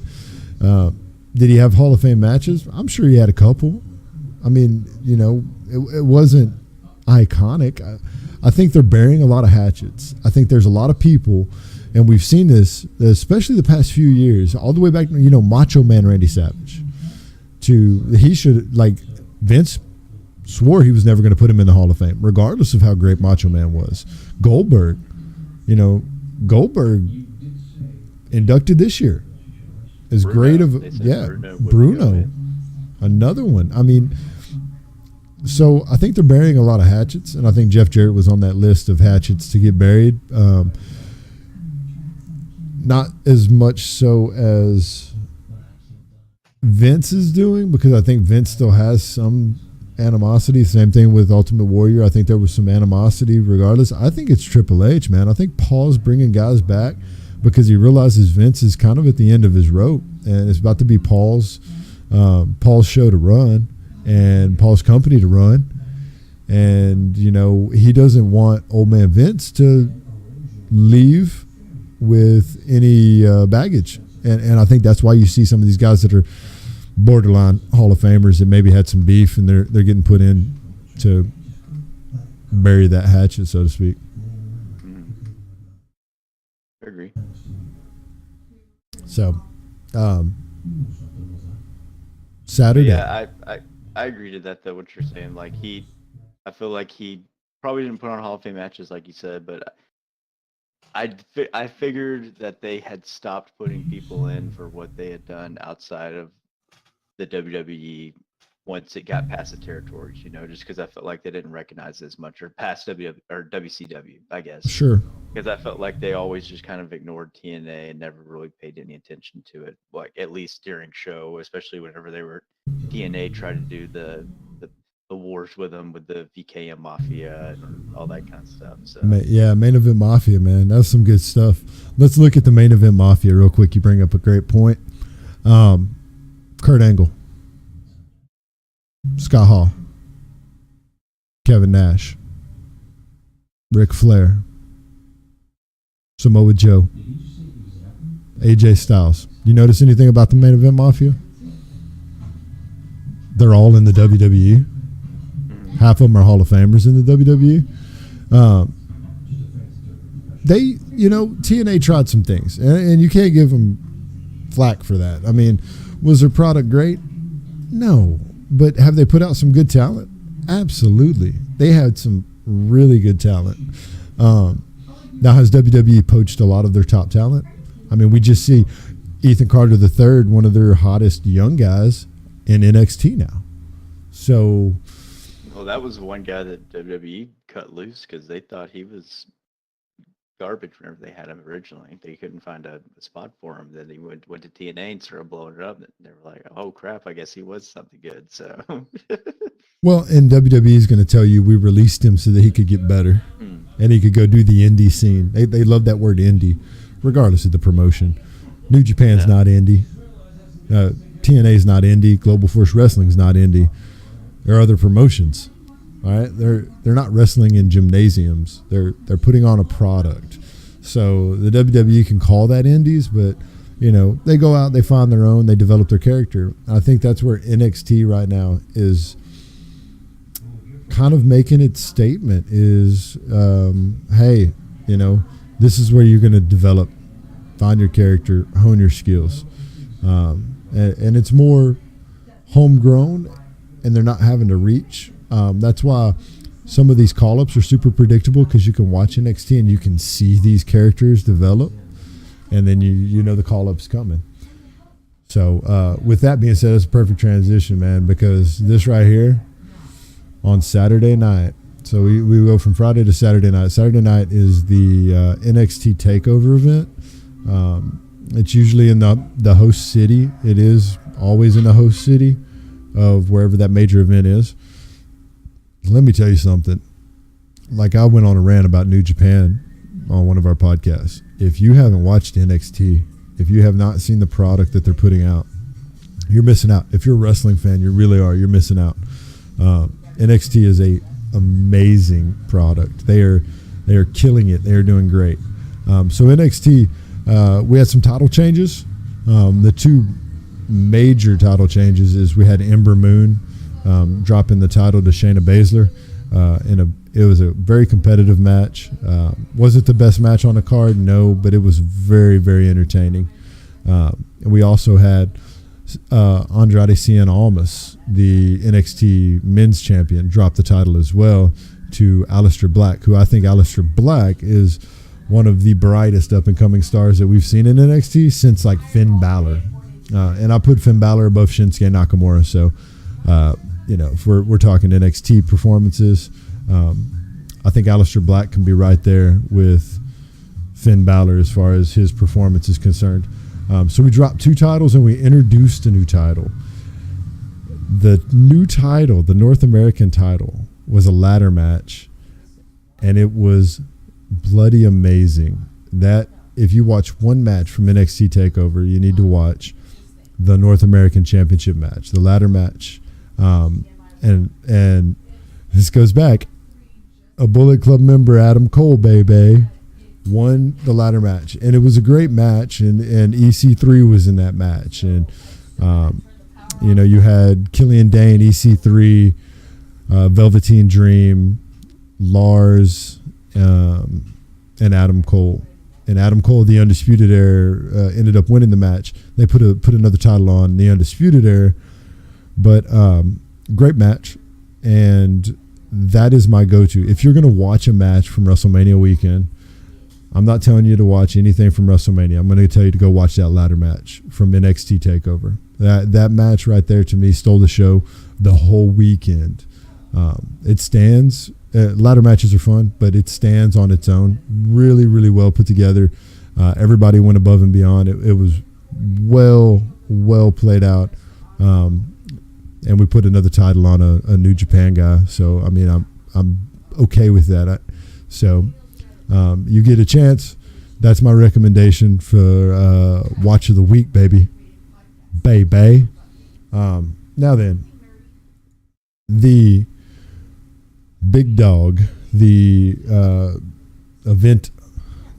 did he have Hall of Fame matches? I'm sure he had a couple. I mean, you know, it wasn't iconic. I think they're burying a lot of hatchets. I think there's a lot of people, and we've seen this, especially the past few years, all the way back to, you know, Macho Man Randy Savage. He should, like, Vince swore he was never going to put him in the Hall of Fame, regardless of how great Macho Man was. Goldberg, you know, inducted this year. As great of, Bruno, another one. I mean, so I think they're burying a lot of hatchets, and I think Jeff Jarrett was on that list of hatchets to get buried. Not as much so as Vince is doing, because I think Vince still has some animosity. Same thing with Ultimate Warrior. I think there was some animosity regardless. I think it's Triple H, man. I think Paul's bringing guys back because he realizes Vince is kind of at the end of his rope, and it's about to be Paul's show to run and Paul's company to run. And, you know, he doesn't want old man Vince to leave with any baggage. And I think that's why you see some of these guys that are borderline Hall of Famers that maybe had some beef, and they're getting put in to bury that hatchet, so to speak. I agree. So, Saturday. Yeah, I agree to that though. What you're saying, like I feel like he probably didn't put on Hall of Fame matches like you said, but I figured that they had stopped putting people in for what they had done outside of the WWE once it got past the territories, you know, just because I felt like they didn't recognize it as much, or past WCW, I guess. Sure. Because I felt like they always just kind of ignored TNA and never really paid any attention to it, like at least during show, especially whenever TNA tried to do the wars with them with the VKM Mafia and all that kind of stuff. So yeah, Main Event Mafia, man, that's some good stuff. Let's look at the Main Event Mafia real quick. You bring up a great point. Kurt Angle, Scott Hall, Kevin Nash, Ric Flair, Samoa Joe, AJ Styles. You notice anything about the Main Event Mafia? They're all in the WWE. Half of them are Hall of Famers in the WWE. TNA tried some things, and you can't give them flack for that. I mean, was their product great? No. But have they put out some good talent? Absolutely. They had some really good talent. Now, has WWE poached a lot of their top talent? I mean, we just see Ethan Carter III, one of their hottest young guys, in NXT now. So, well, that was one guy that WWE cut loose because they thought he was garbage whenever they had him originally. They couldn't find a spot for him. Then he went to TNA and started blowing it up. And they were like, "Oh crap! I guess he was something good." So, well, and WWE is going to tell you we released him so that he could get better. and he could go do the indie scene. They love that word indie, regardless of the promotion. New Japan's not indie. TNA's not indie. Global Force Wrestling's not indie. There are other promotions. All right, they're not wrestling in gymnasiums. They're putting on a product. So the WWE can call that indies, but they go out, they find their own, they develop their character. I think that's where NXT right now is kind of making its statement is, hey, this is where you're going to develop, find your character, hone your skills. And it's more homegrown, and they're not having to reach. That's why some of these call-ups are super predictable, because you can watch NXT and you can see these characters develop, and then you know the call-up's coming. So with that being said, it's a perfect transition, man, because this right here on Saturday night, so we go from Friday to Saturday night. Saturday night is the NXT TakeOver event. It's usually in the host city. It is always in the host city of wherever that major event is. Let me tell you something. Like, I went on a rant about New Japan on one of our podcasts. If you haven't watched NXT, if you have not seen the product that they're putting out, you're missing out. If you're a wrestling fan, you really are. You're missing out. NXT is a amazing product. They are killing it. They are doing great. So NXT, we had some title changes. The two major title changes is we had Ember Moon dropping the title to Shayna Baszler. It was a very competitive match. Was it the best match on the card? No, but it was very, very entertaining. And we also had Andrade Cien Almas, the NXT men's champion, drop the title as well to Aleister Black, who I think Aleister Black is one of the brightest up-and-coming stars that we've seen in NXT since, like, Finn Balor. And I put Finn Balor above Shinsuke Nakamura. So, if we're talking NXT performances, I think Aleister Black can be right there with Finn Balor as far as his performance is concerned. So we dropped two titles and we introduced a new title. The new title, the North American title, was a ladder match, and it was bloody amazing. That if you watch one match from NXT TakeOver, you need to watch the North American Championship match, the ladder match. And this goes back. A Bullet Club member, Adam Cole, baby, won the ladder match, and it was a great match. And EC3 was in that match, and you had Killian Dane, EC3, Velveteen Dream, Lars, and Adam Cole. And Adam Cole, the Undisputed Era, ended up winning the match. They put another title on the Undisputed Era, but great match. And that is my go-to. If you're going to watch a match from WrestleMania weekend, I'm not telling you to watch anything from WrestleMania. I'm going to tell you to go watch that ladder match from NXT TakeOver. That match right there, to me, stole the show the whole weekend. It stands. Ladder matches are fun, but it stands on its own. Really, really well put together. Everybody went above and beyond. It was well played out. And we put another title on a New Japan guy. So, I mean, I'm okay with that. You get a chance. That's my recommendation for Watch of the Week, baby. Baby. Now then, the big dog, the event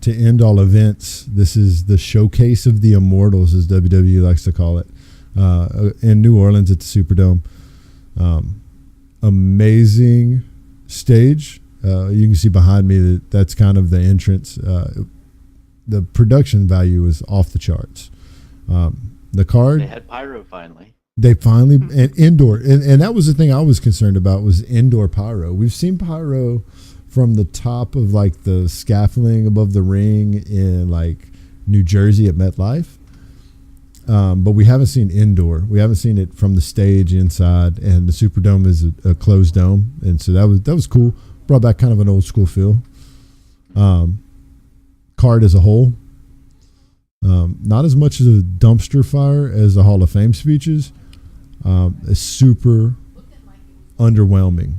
to end all events. This is the Showcase of the Immortals, as WWE likes to call it. In New Orleans at the Superdome. Amazing stage. You can see behind me that's kind of the entrance. The production value is off the charts. The card. They had pyro finally. They finally, and indoor. And that was the thing I was concerned about, was indoor pyro. We've seen pyro from the top of, like, the scaffolding above the ring in, like, New Jersey at MetLife. But we haven't seen indoor. We haven't seen it from the stage inside, and the Superdome is a closed dome, and so that was cool. Brought back kind of an old school feel. Card as a whole, not as much as a dumpster fire as the Hall of Fame speeches. It's super underwhelming.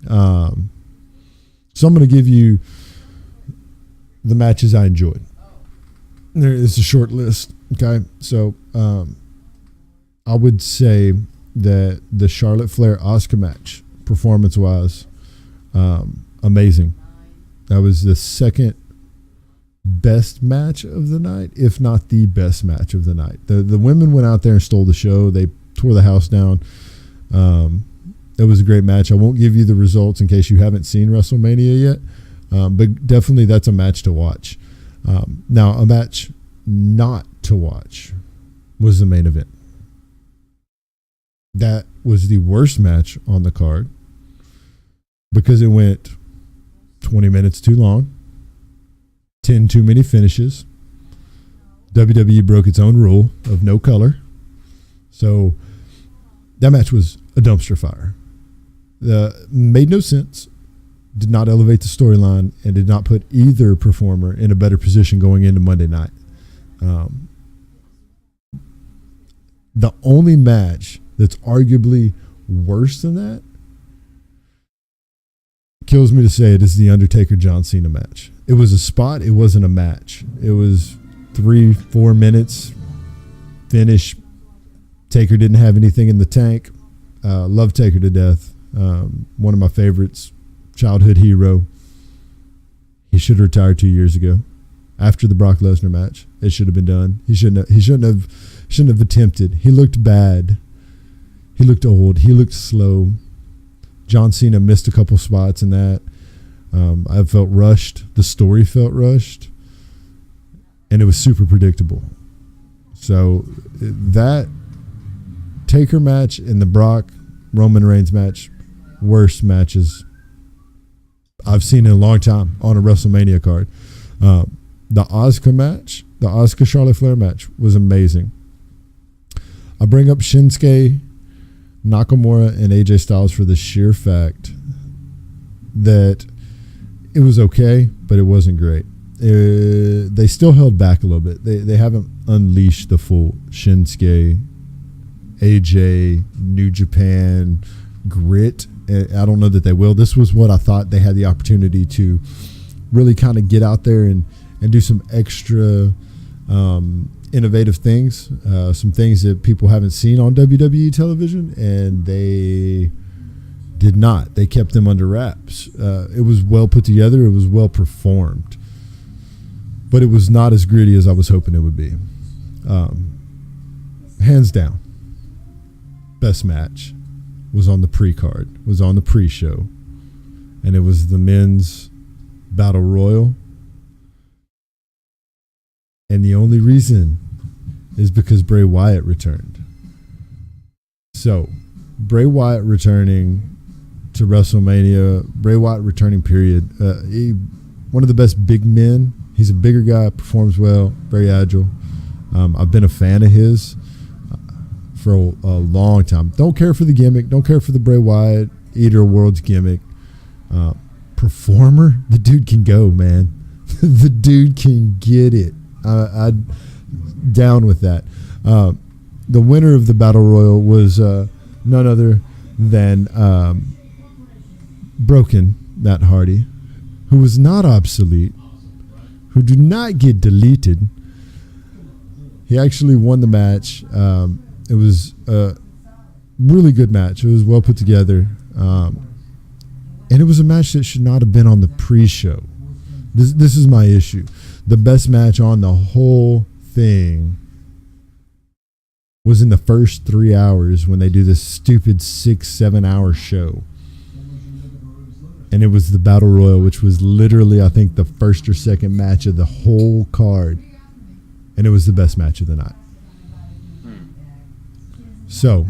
So I'm going to give you the matches I enjoyed. There is a short list. Okay, so I would say that the Charlotte Flair Asuka match, performance wise, amazing. That was the second best match of the night, if not the best match of the night. The women went out there and stole the show. They tore the house down. It was a great match. I won't give you the results in case you haven't seen WrestleMania yet, but definitely that's a match to watch. Now, a match not to watch was the main event. That was the worst match on the card because it went 20 minutes too long, 10 too many finishes. WWE broke its own rule of no color. So that match was a dumpster fire. Made no sense, did not elevate the storyline, and did not put either performer in a better position going into Monday night. The only match that's arguably worse than that, kills me to say it, is the Undertaker John Cena match. It was a spot. It wasn't a match. It was 3-4 minutes finish. Taker didn't have anything in the tank. Love Taker to death. One of my favorites, childhood hero. He should have retired 2 years ago after the Brock Lesnar match. It should have been done. He shouldn't have attempted. He looked bad. He looked old. He looked slow. John Cena missed a couple spots in that. I felt rushed. The story felt rushed. And it was super predictable. So that Taker match and the Brock Roman Reigns match, worst matches I've seen in a long time on a WrestleMania card. The Asuka match, the Asuka Charlotte Flair match, was amazing. I bring up Shinsuke Nakamura and AJ Styles for the sheer fact that it was okay, but it wasn't great. They still held back a little bit. They haven't unleashed the full Shinsuke, AJ, New Japan grit. I don't know that they will. This was what I thought they had the opportunity to really kind of get out there and do some extra innovative things, some things that people haven't seen on WWE television, and they did not. They kept them under wraps. It was well put together. It was well performed, but it was not as gritty as I was hoping it would be. Hands down, best match was on the pre-card, was on the pre-show, and it was the men's battle royal. And the only reason is because Bray Wyatt returned. So, Bray Wyatt returning to WrestleMania, Bray Wyatt returning, period. One of the best big men. He's a bigger guy, performs well, very agile. I've been a fan of his for a long time. Don't care for the gimmick. Don't care for the Bray Wyatt Eater Worlds gimmick. Performer, the dude can go, man. The dude can get it. I'm down with that. The winner of the Battle Royal was none other than Broken Matt Hardy, who was not obsolete, who did not get deleted. He actually won the match. It was a really good match. It was well put together. And it was a match that should not have been on the pre-show. This is my issue. The best match on the whole thing was in the first 3 hours when they do this stupid 6-7 hour show. And it was the Battle Royal, which was literally, I think, the first or second match of the whole card. And it was the best match of the night. So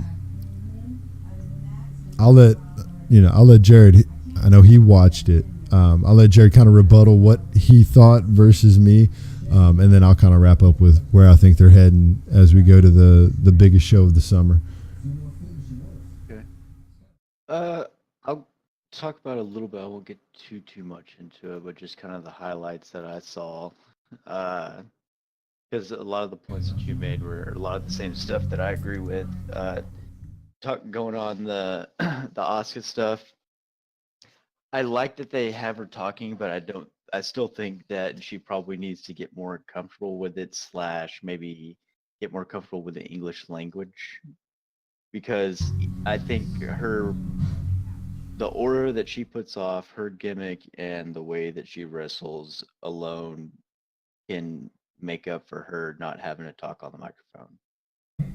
I'll let Jared, I know he watched it. I'll let Jared kind of rebuttal what he thought versus me. And then I'll kind of wrap up with where I think they're heading as we go to the biggest show of the summer. Okay. I'll talk about it a little bit. I won't get too much into it, but just kind of the highlights that I saw. Because a lot of the points that you made were a lot of the same stuff that I agree with. Going on the Asuka stuff. I like that they have her talking, but I still think that she probably needs to get more comfortable with it, slash maybe get more comfortable with the English language, because I think the aura that she puts off, her gimmick, and the way that she wrestles alone can make up for her not having to talk on the microphone.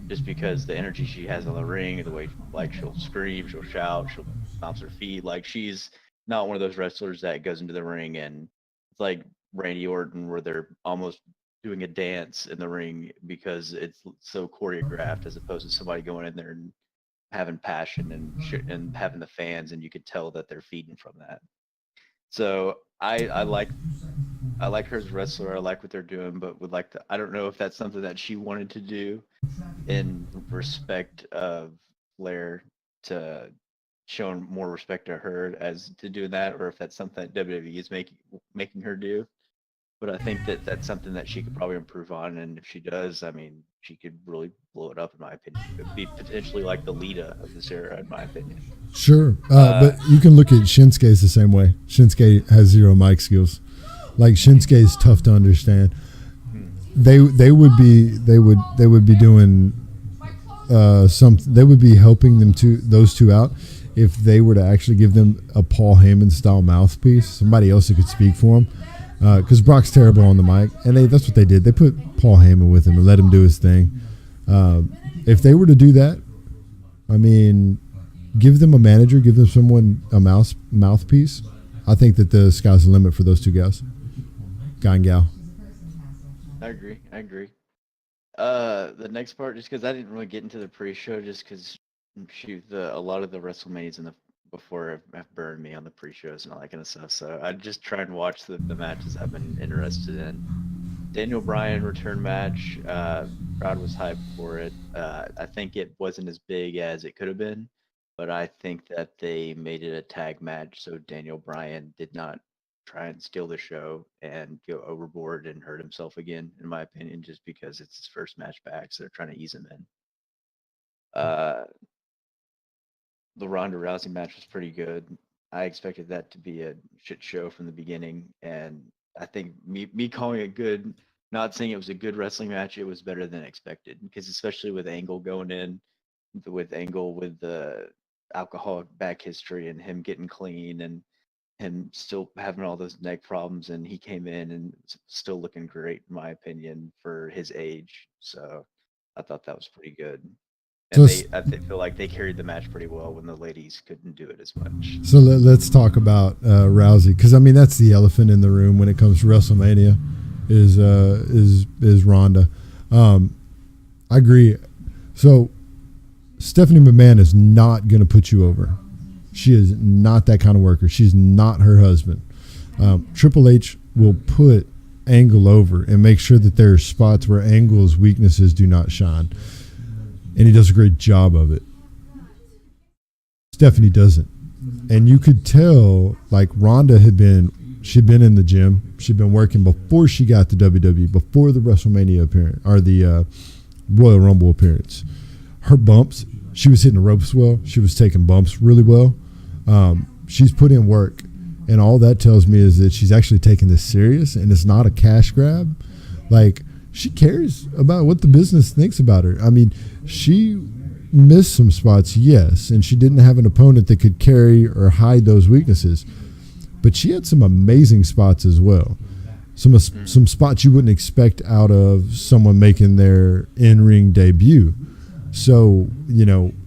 Just because the energy she has on the ring, the way like she'll scream, she'll shout, she'll bounce her feet. Like she's not one of those wrestlers that goes into the ring and it's like Randy Orton where they're almost doing a dance in the ring because it's so choreographed, as opposed to somebody going in there and having passion and having the fans, and you could tell that they're feeding from that. So I like her as a wrestler. I like what they're doing, but would like to. I don't know if that's something that she wanted to do in respect of Flair, to showing more respect to her as to doing that, or if that's something that WWE is making her do. But I think that that's something that she could probably improve on, and if she does, I mean, she could really blow it up, in my opinion. It would be potentially like the Lita of this era, in my opinion. Sure, but you can look at Shinsuke's the same way. Shinsuke has zero mic skills. Like Shinsuke is tough to understand. They would be doing they would be helping those two out if they were to actually give them a Paul Heyman style mouthpiece, somebody else that could speak for them. Because Brock's terrible on the mic, and that's what they did. They put Paul Heyman with him and let him do his thing. If they were to do that, I mean, give them a manager, give them someone a mouthpiece. I think that the sky's the limit for those two guys, guy and gal. I agree. The next part, just because I didn't really get into the pre-show, just because a lot of the WrestleManias before have burned me on the pre-shows and all that kind of stuff. So I just try and watch the matches I've been interested in. Daniel Bryan return match. Crowd was hyped for it. I think it wasn't as big as it could have been, but I think that they made it a tag match, so Daniel Bryan did not try and steal the show and go overboard and hurt himself again, in my opinion, just because it's his first match back, so they're trying to ease him in. The Ronda Rousey match was pretty good. I expected that to be a shit show from the beginning, and I think me calling it good, not saying it was a good wrestling match, it was better than expected, because especially with Angle going in, with Angle with the alcoholic back history and him getting clean and him still having all those neck problems, and he came in and still looking great, in my opinion, for his age. So I thought that was pretty good. And I feel like they carried the match pretty well when the ladies couldn't do it as much. So let's talk about Rousey, because I mean that's the elephant in the room when it comes to WrestleMania, is Ronda. I agree. So Stephanie McMahon is not going to put you over. She is not that kind of worker. She's not her husband. Triple H will put Angle over and make sure that there are spots where Angle's weaknesses do not shine. And he does a great job of it. Stephanie doesn't. And you could tell, like, Ronda she'd been in the gym. She'd been working before she got to WWE, before the WrestleMania appearance, or the Royal Rumble appearance. Her bumps, she was hitting the ropes well. She was taking bumps really well. She's put in work. And all that tells me is that she's actually taking this serious, and it's not a cash grab. Like, she cares about what the business thinks about her. I mean, she missed some spots, yes, and she didn't have an opponent that could carry or hide those weaknesses. But she had some amazing spots as well. Some spots you wouldn't expect out of someone making their in-ring debut. So,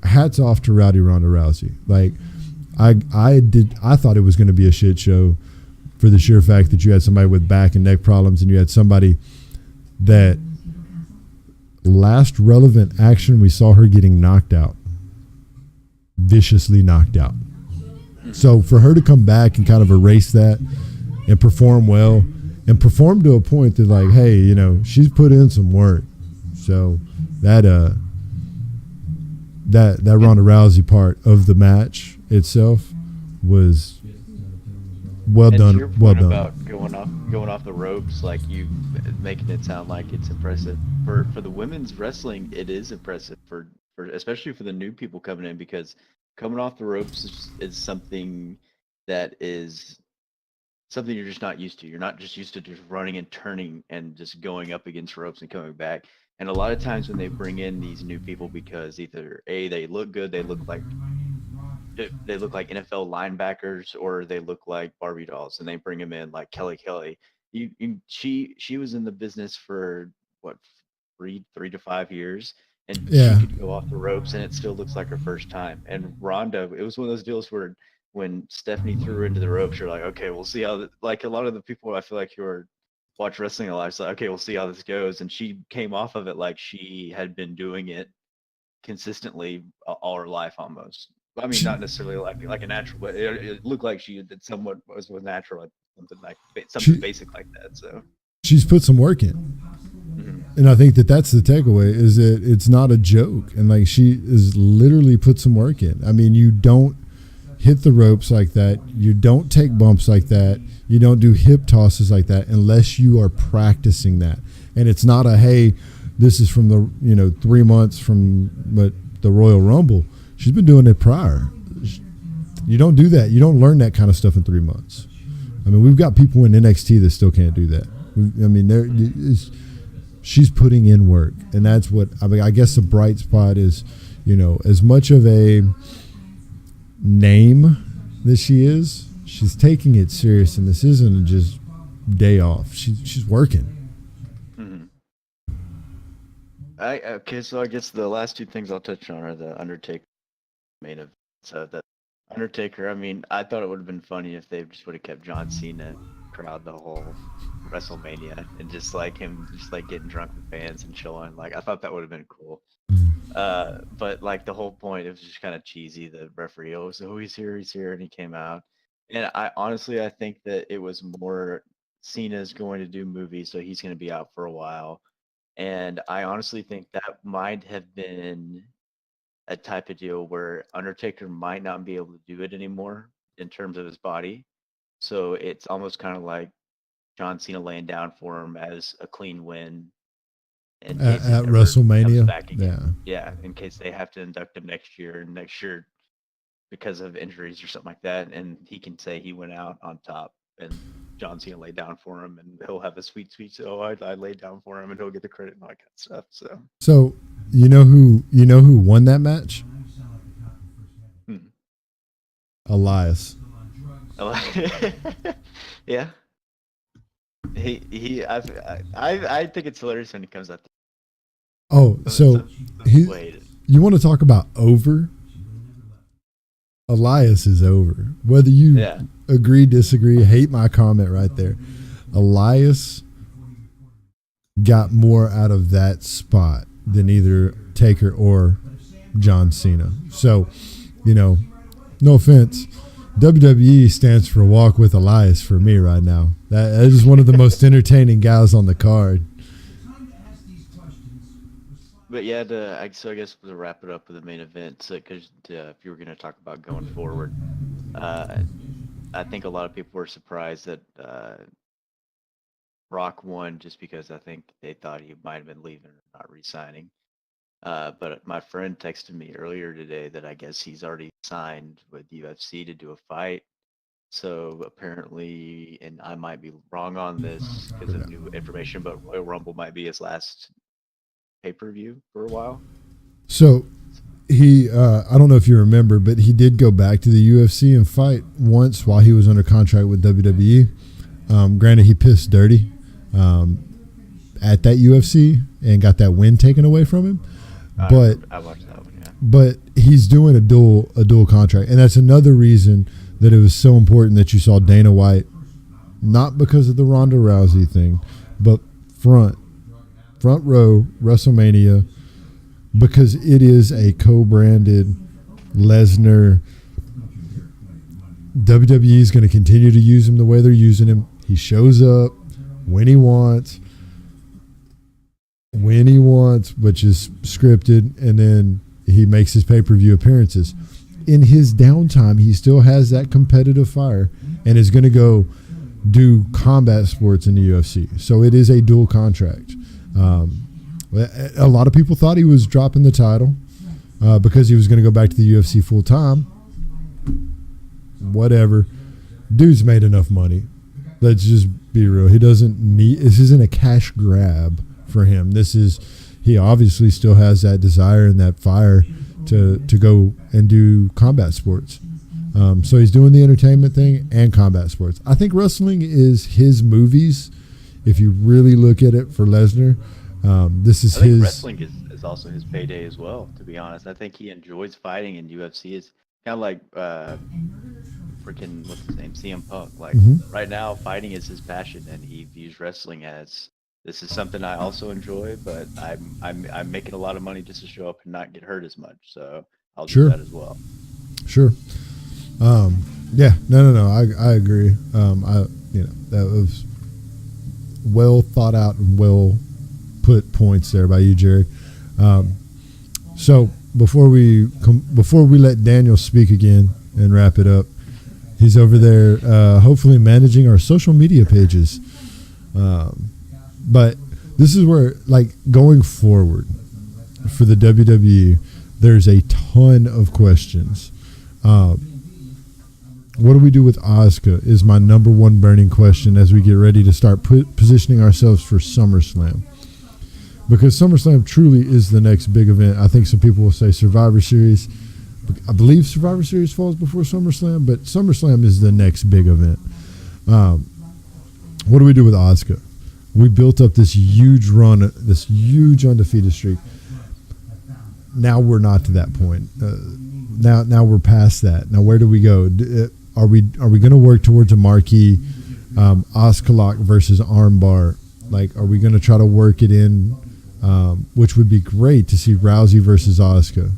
hats off to Ronda Rousey. Like, I thought it was going to be a shit show for the sheer fact that you had somebody with back and neck problems, and you had somebody that last relevant action we saw her getting knocked out, viciously knocked out. So for her to come back and kind of erase that and perform well, and perform to a point that, like, hey, she's put in some work. So that Ronda Rousey part of the match itself was well done. To your point about going off the ropes, like you making it sound like it's impressive for the women's wrestling. It is impressive for especially for the new people coming in, because coming off the ropes is something that is something you're just not used to. You're not just used to just running and turning and just going up against ropes and coming back. And a lot of times when they bring in these new people, because either A, they look good, they look like NFL linebackers, or they look like Barbie dolls, and they bring them in like Kelly Kelly. She was in the business for what, 3 to 5 years, and she Yeah. could go off the ropes, and it still looks like her first time. And Ronda, it was one of those deals where when Stephanie threw her into the ropes, you're like, okay, we'll see how. Like a lot of the people I feel like who are watch wrestling a lot, it's like, okay, we'll see how this goes. And she came off of it like she had been doing it consistently all her life almost. I mean, not necessarily like a natural, but it looked like she did somewhat was natural, like something She basic like that. So she's put some work in. mhm. And I think that that's the takeaway, is that it's not a joke. And like, she is literally put some work in. I mean, you don't hit the ropes like that. You don't take bumps like that. You don't do hip tosses like that unless you are practicing that. And it's not a, hey, this is from the 3 months from the Royal Rumble. She's been doing it prior. You don't do that. You don't learn that kind of stuff in 3 months. I mean, we've got people in NXT that still can't do that. I mean, she's putting in work, and that's what I mean. I guess the bright spot is, as much of a name that she is, she's taking it serious, and this isn't just day off. She's working. Okay, so I guess the last two things I'll touch on are the Undertaker main event. So the Undertaker, I mean, I thought it would have been funny if they just would have kept John Cena crowd the whole WrestleMania, and just like him just like getting drunk with fans and chilling. Like, I thought that would have been cool. But like the whole point, it was just kind of cheesy. The referee, he's here, and he came out. And I honestly, I think that it was more Cena's going to do movies, so he's going to be out for a while. And I honestly think that might have been a type of deal where Undertaker might not be able to do it anymore in terms of his body. So it's almost kind of like John Cena laying down for him as a clean win in case At it ever comes WrestleMania. back again. Yeah. Yeah, in case they have to induct him next year, because of injuries or something like that, and he can say he went out on top, and John Cena laid down for him, and he'll have a sweet speech. Oh, I laid down for him, and he'll get the credit and all that kind of stuff. So you know who won that match? Elias. Yeah. I think it's hilarious when he comes up. Oh, so you want to talk about over? Elias is over. Whether you agree, disagree, hate my comment right there. Elias got more out of that spot than either Taker or John Cena. So, no offense, WWE stands for Walk with Elias for me right now. That is one of the most entertaining guys on the card. But yeah, so I guess to wrap it up with the main event, because if you were going to talk about going forward, I think a lot of people were surprised that Rock won, just because I think they thought he might have been leaving or not re-signing. But my friend texted me earlier today that I guess he's already signed with UFC to do a fight. So apparently, and I might be wrong on this because of new information, but Royal Rumble might be his last pay-per-view for a while. So he, I don't know if you remember, but he did go back to the UFC and fight once while he was under contract with WWE. Granted, he pissed dirty at that UFC and got that win taken away from him. But I watched that one, yeah. But he's doing a dual contract, and that's another reason that it was so important that you saw Dana White, not because of the Ronda Rousey thing, but front row WrestleMania, because it is a co-branded Lesnar. WWE is going to continue to use him the way they're using him. He shows up when he wants, which is scripted, and then he makes his pay-per-view appearances. In his downtime, he still has that competitive fire and is going to go do combat sports in the UFC. So it is a dual contract. A lot of people thought he was dropping the title because he was going to go back to the UFC full time. Whatever. Dude's made enough money. Let's just be real. He doesn't need. This isn't a cash grab for him. He obviously still has that desire and that fire to go and do combat sports. So he's doing the entertainment thing and combat sports. I think wrestling is his movies. If you really look at it for Lesnar, this is I think his. wrestling is also his payday as well. To be honest, I think he enjoys fighting, and UFC is kind of like freaking what's his name, CM Punk. Like right now, fighting is his passion, and he views wrestling as this is something I also enjoy, but I'm making a lot of money just to show up and not get hurt as much. So I'll do that as well. Sure. Yeah. No. I agree. That was well thought out and well put points there by you, Jared. So before we let Daniel speak again and wrap it up, he's over there hopefully managing our social media pages. But this is where, like, going forward for the WWE, there's a ton of questions. What do we do with Asuka is my number one burning question as we get ready to start positioning ourselves for SummerSlam. Because SummerSlam truly is the next big event. I think some people will say Survivor Series. I believe Survivor Series falls before SummerSlam, but SummerSlam is the next big event. What do we do with Asuka? We built up this huge run, this huge undefeated streak. Now we're not to that point. Now we're past that. Now where do we go? Are we going to work towards a marquee Asuka lock versus armbar? Like, are we going to try to work it in? Which would be great to see Rousey versus Asuka.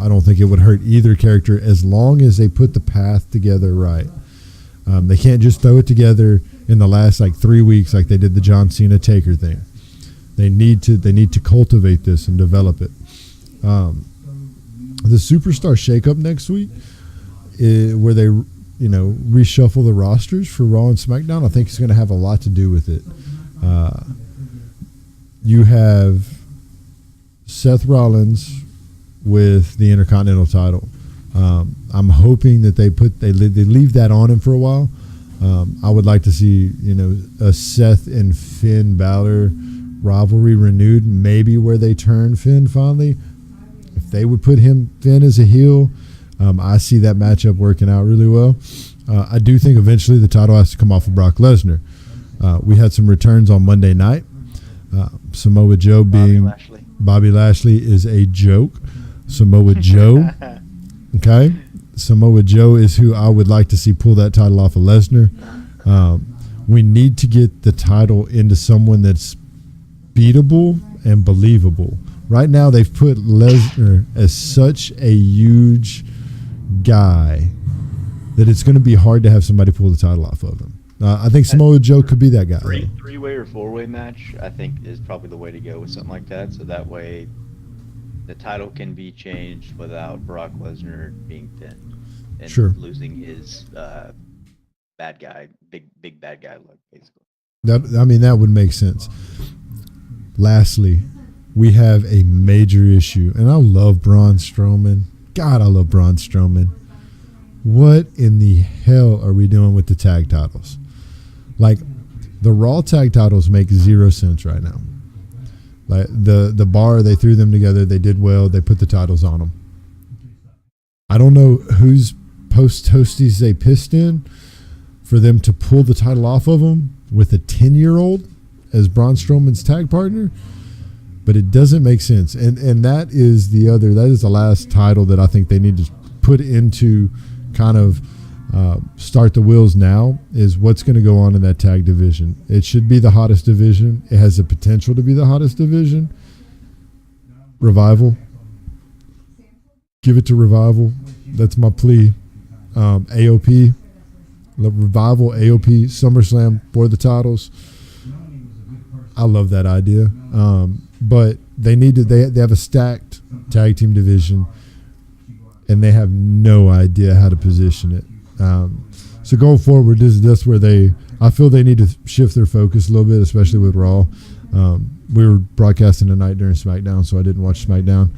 I don't think it would hurt either character as long as they put the path together right. They can't just throw it together in the last 3 weeks like they did the John Cena Taker thing. They need to cultivate this and develop it. The Superstar Shakeup next week, where they reshuffle the rosters for Raw and SmackDown, I think it's going to have a lot to do with it. You have Seth Rollins with the Intercontinental title. I'm hoping that they leave that on him for a while. I would like to see a Seth and Finn Balor rivalry renewed, maybe where they turn Finn finally. If they would put Finn as a heel, I see that matchup working out really well. I do think eventually the title has to come off of Brock Lesnar. We had some returns on Monday night. Samoa Joe being Bobby Lashley is a joke. Samoa Joe, okay? Samoa Joe is who I would like to see pull that title off of Lesnar. We need to get the title into someone that's beatable and believable. Right now, they've put Lesnar as such a huge guy that it's going to be hard to have somebody pull the title off of him. I think Samoa Joe could be that guy. Three-way or four-way match, I think, is probably the way to go with something like that. So that way, the title can be changed without Brock Lesnar being pinned and losing his bad guy, big bad guy look, basically. That would make sense. Lastly, we have a major issue, and I love Braun Strowman. God, I love Braun Strowman. What in the hell are we doing with the tag titles? Like, the Raw tag titles make 0 sense right now. Like, the bar, they threw them together. They did well. They put the titles on them. I don't know whose post-toasties they pissed in for them to pull the title off of them with a 10-year-old as Braun Strowman's tag partner, but it doesn't make sense. And that is the last title that I think they need to put into kind of start the wheels now, is what's going to go on in that tag division. It should be the hottest division. It has the potential to be the hottest division. Revival. Give it to Revival. That's my plea. AOP. Revival, AOP, SummerSlam for the titles. I love that idea. But they have a stacked tag team division, and they have no idea how to position it. So going forward, that's where I feel they need to shift their focus a little bit, especially with Raw. We were broadcasting tonight during SmackDown, so I didn't watch SmackDown.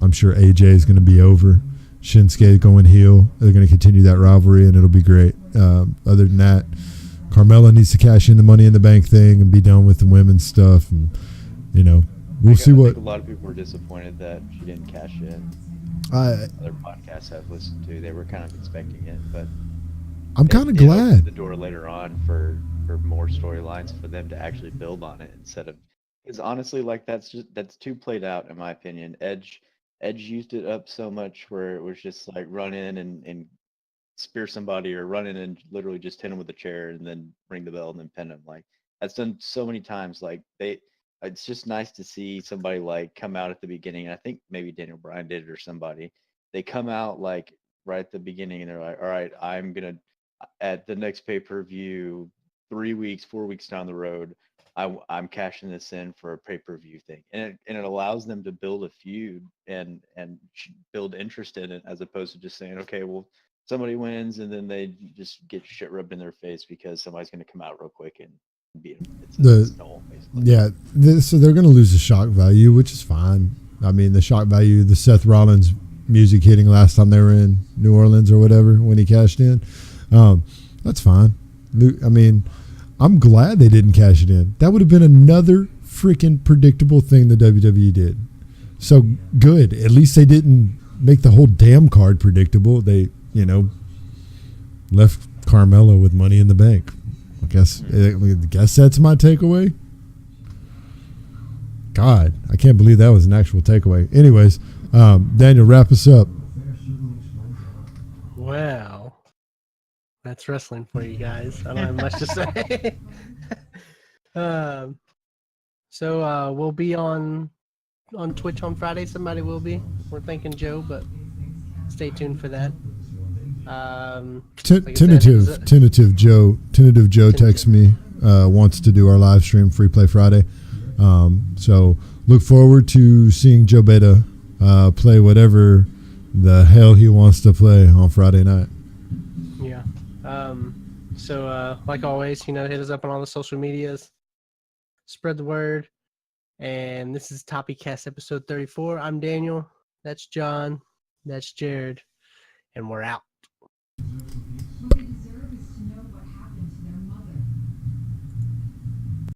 I'm sure AJ is going to be over. Shinsuke going heel. They're going to continue that rivalry, and it'll be great. Other than that, Carmella needs to cash in the Money in the Bank thing and be done with the women's stuff, and we'll see I what. think a lot of people were disappointed that she didn't cash in. I Other podcasts I've listened to, they were kind of expecting it, but I'm kind of it opened the glad. door later on for more storylines for them to actually build on it instead of, because honestly, like that's too played out in my opinion. Edge used it up so much where it was just like run in and spear somebody, or run in and literally just hit him with a chair and then ring the bell and then pin him. Like that's done so many times. Like it's just nice to see somebody like come out at the beginning. And I think maybe Daniel Bryan did it, or somebody. They come out like right at the beginning and they're like, all right, I'm gonna, at the next pay-per-view, 3 weeks, 4 weeks down the road, I'm cashing this in for a pay-per-view thing, and it allows them to build a feud and build interest in it, as opposed to just saying, okay, well, somebody wins and then they just get shit rubbed in their face because somebody's going to come out real quick and beat them. It's no, basically. Yeah, so they're going to lose the shock value, which is fine. I mean, the shock value, the Seth Rollins music hitting last time they were in New Orleans or whatever when he cashed in, that's fine. I mean, I'm glad they didn't cash it in. That would have been another freaking predictable thing the WWE did. So good. At least they didn't make the whole damn card predictable. They, left Carmella with Money in the Bank. I guess that's my takeaway. God, I can't believe that was an actual takeaway. Anyways, Daniel, wrap us up. Well, that's wrestling for you guys. I don't have much to say. So we'll be on Twitch on Friday. Somebody will be. We're thinking Joe, but stay tuned for that. Tentative Joe texts me, wants to do our live stream Free Play Friday. So look forward to seeing Joe Beta play whatever the hell he wants to play on Friday night. Yeah. So like always, hit us up on all the social medias. Spread the word. And this is Toppycast episode 34. I'm Daniel. That's John. That's Jared. And we're out.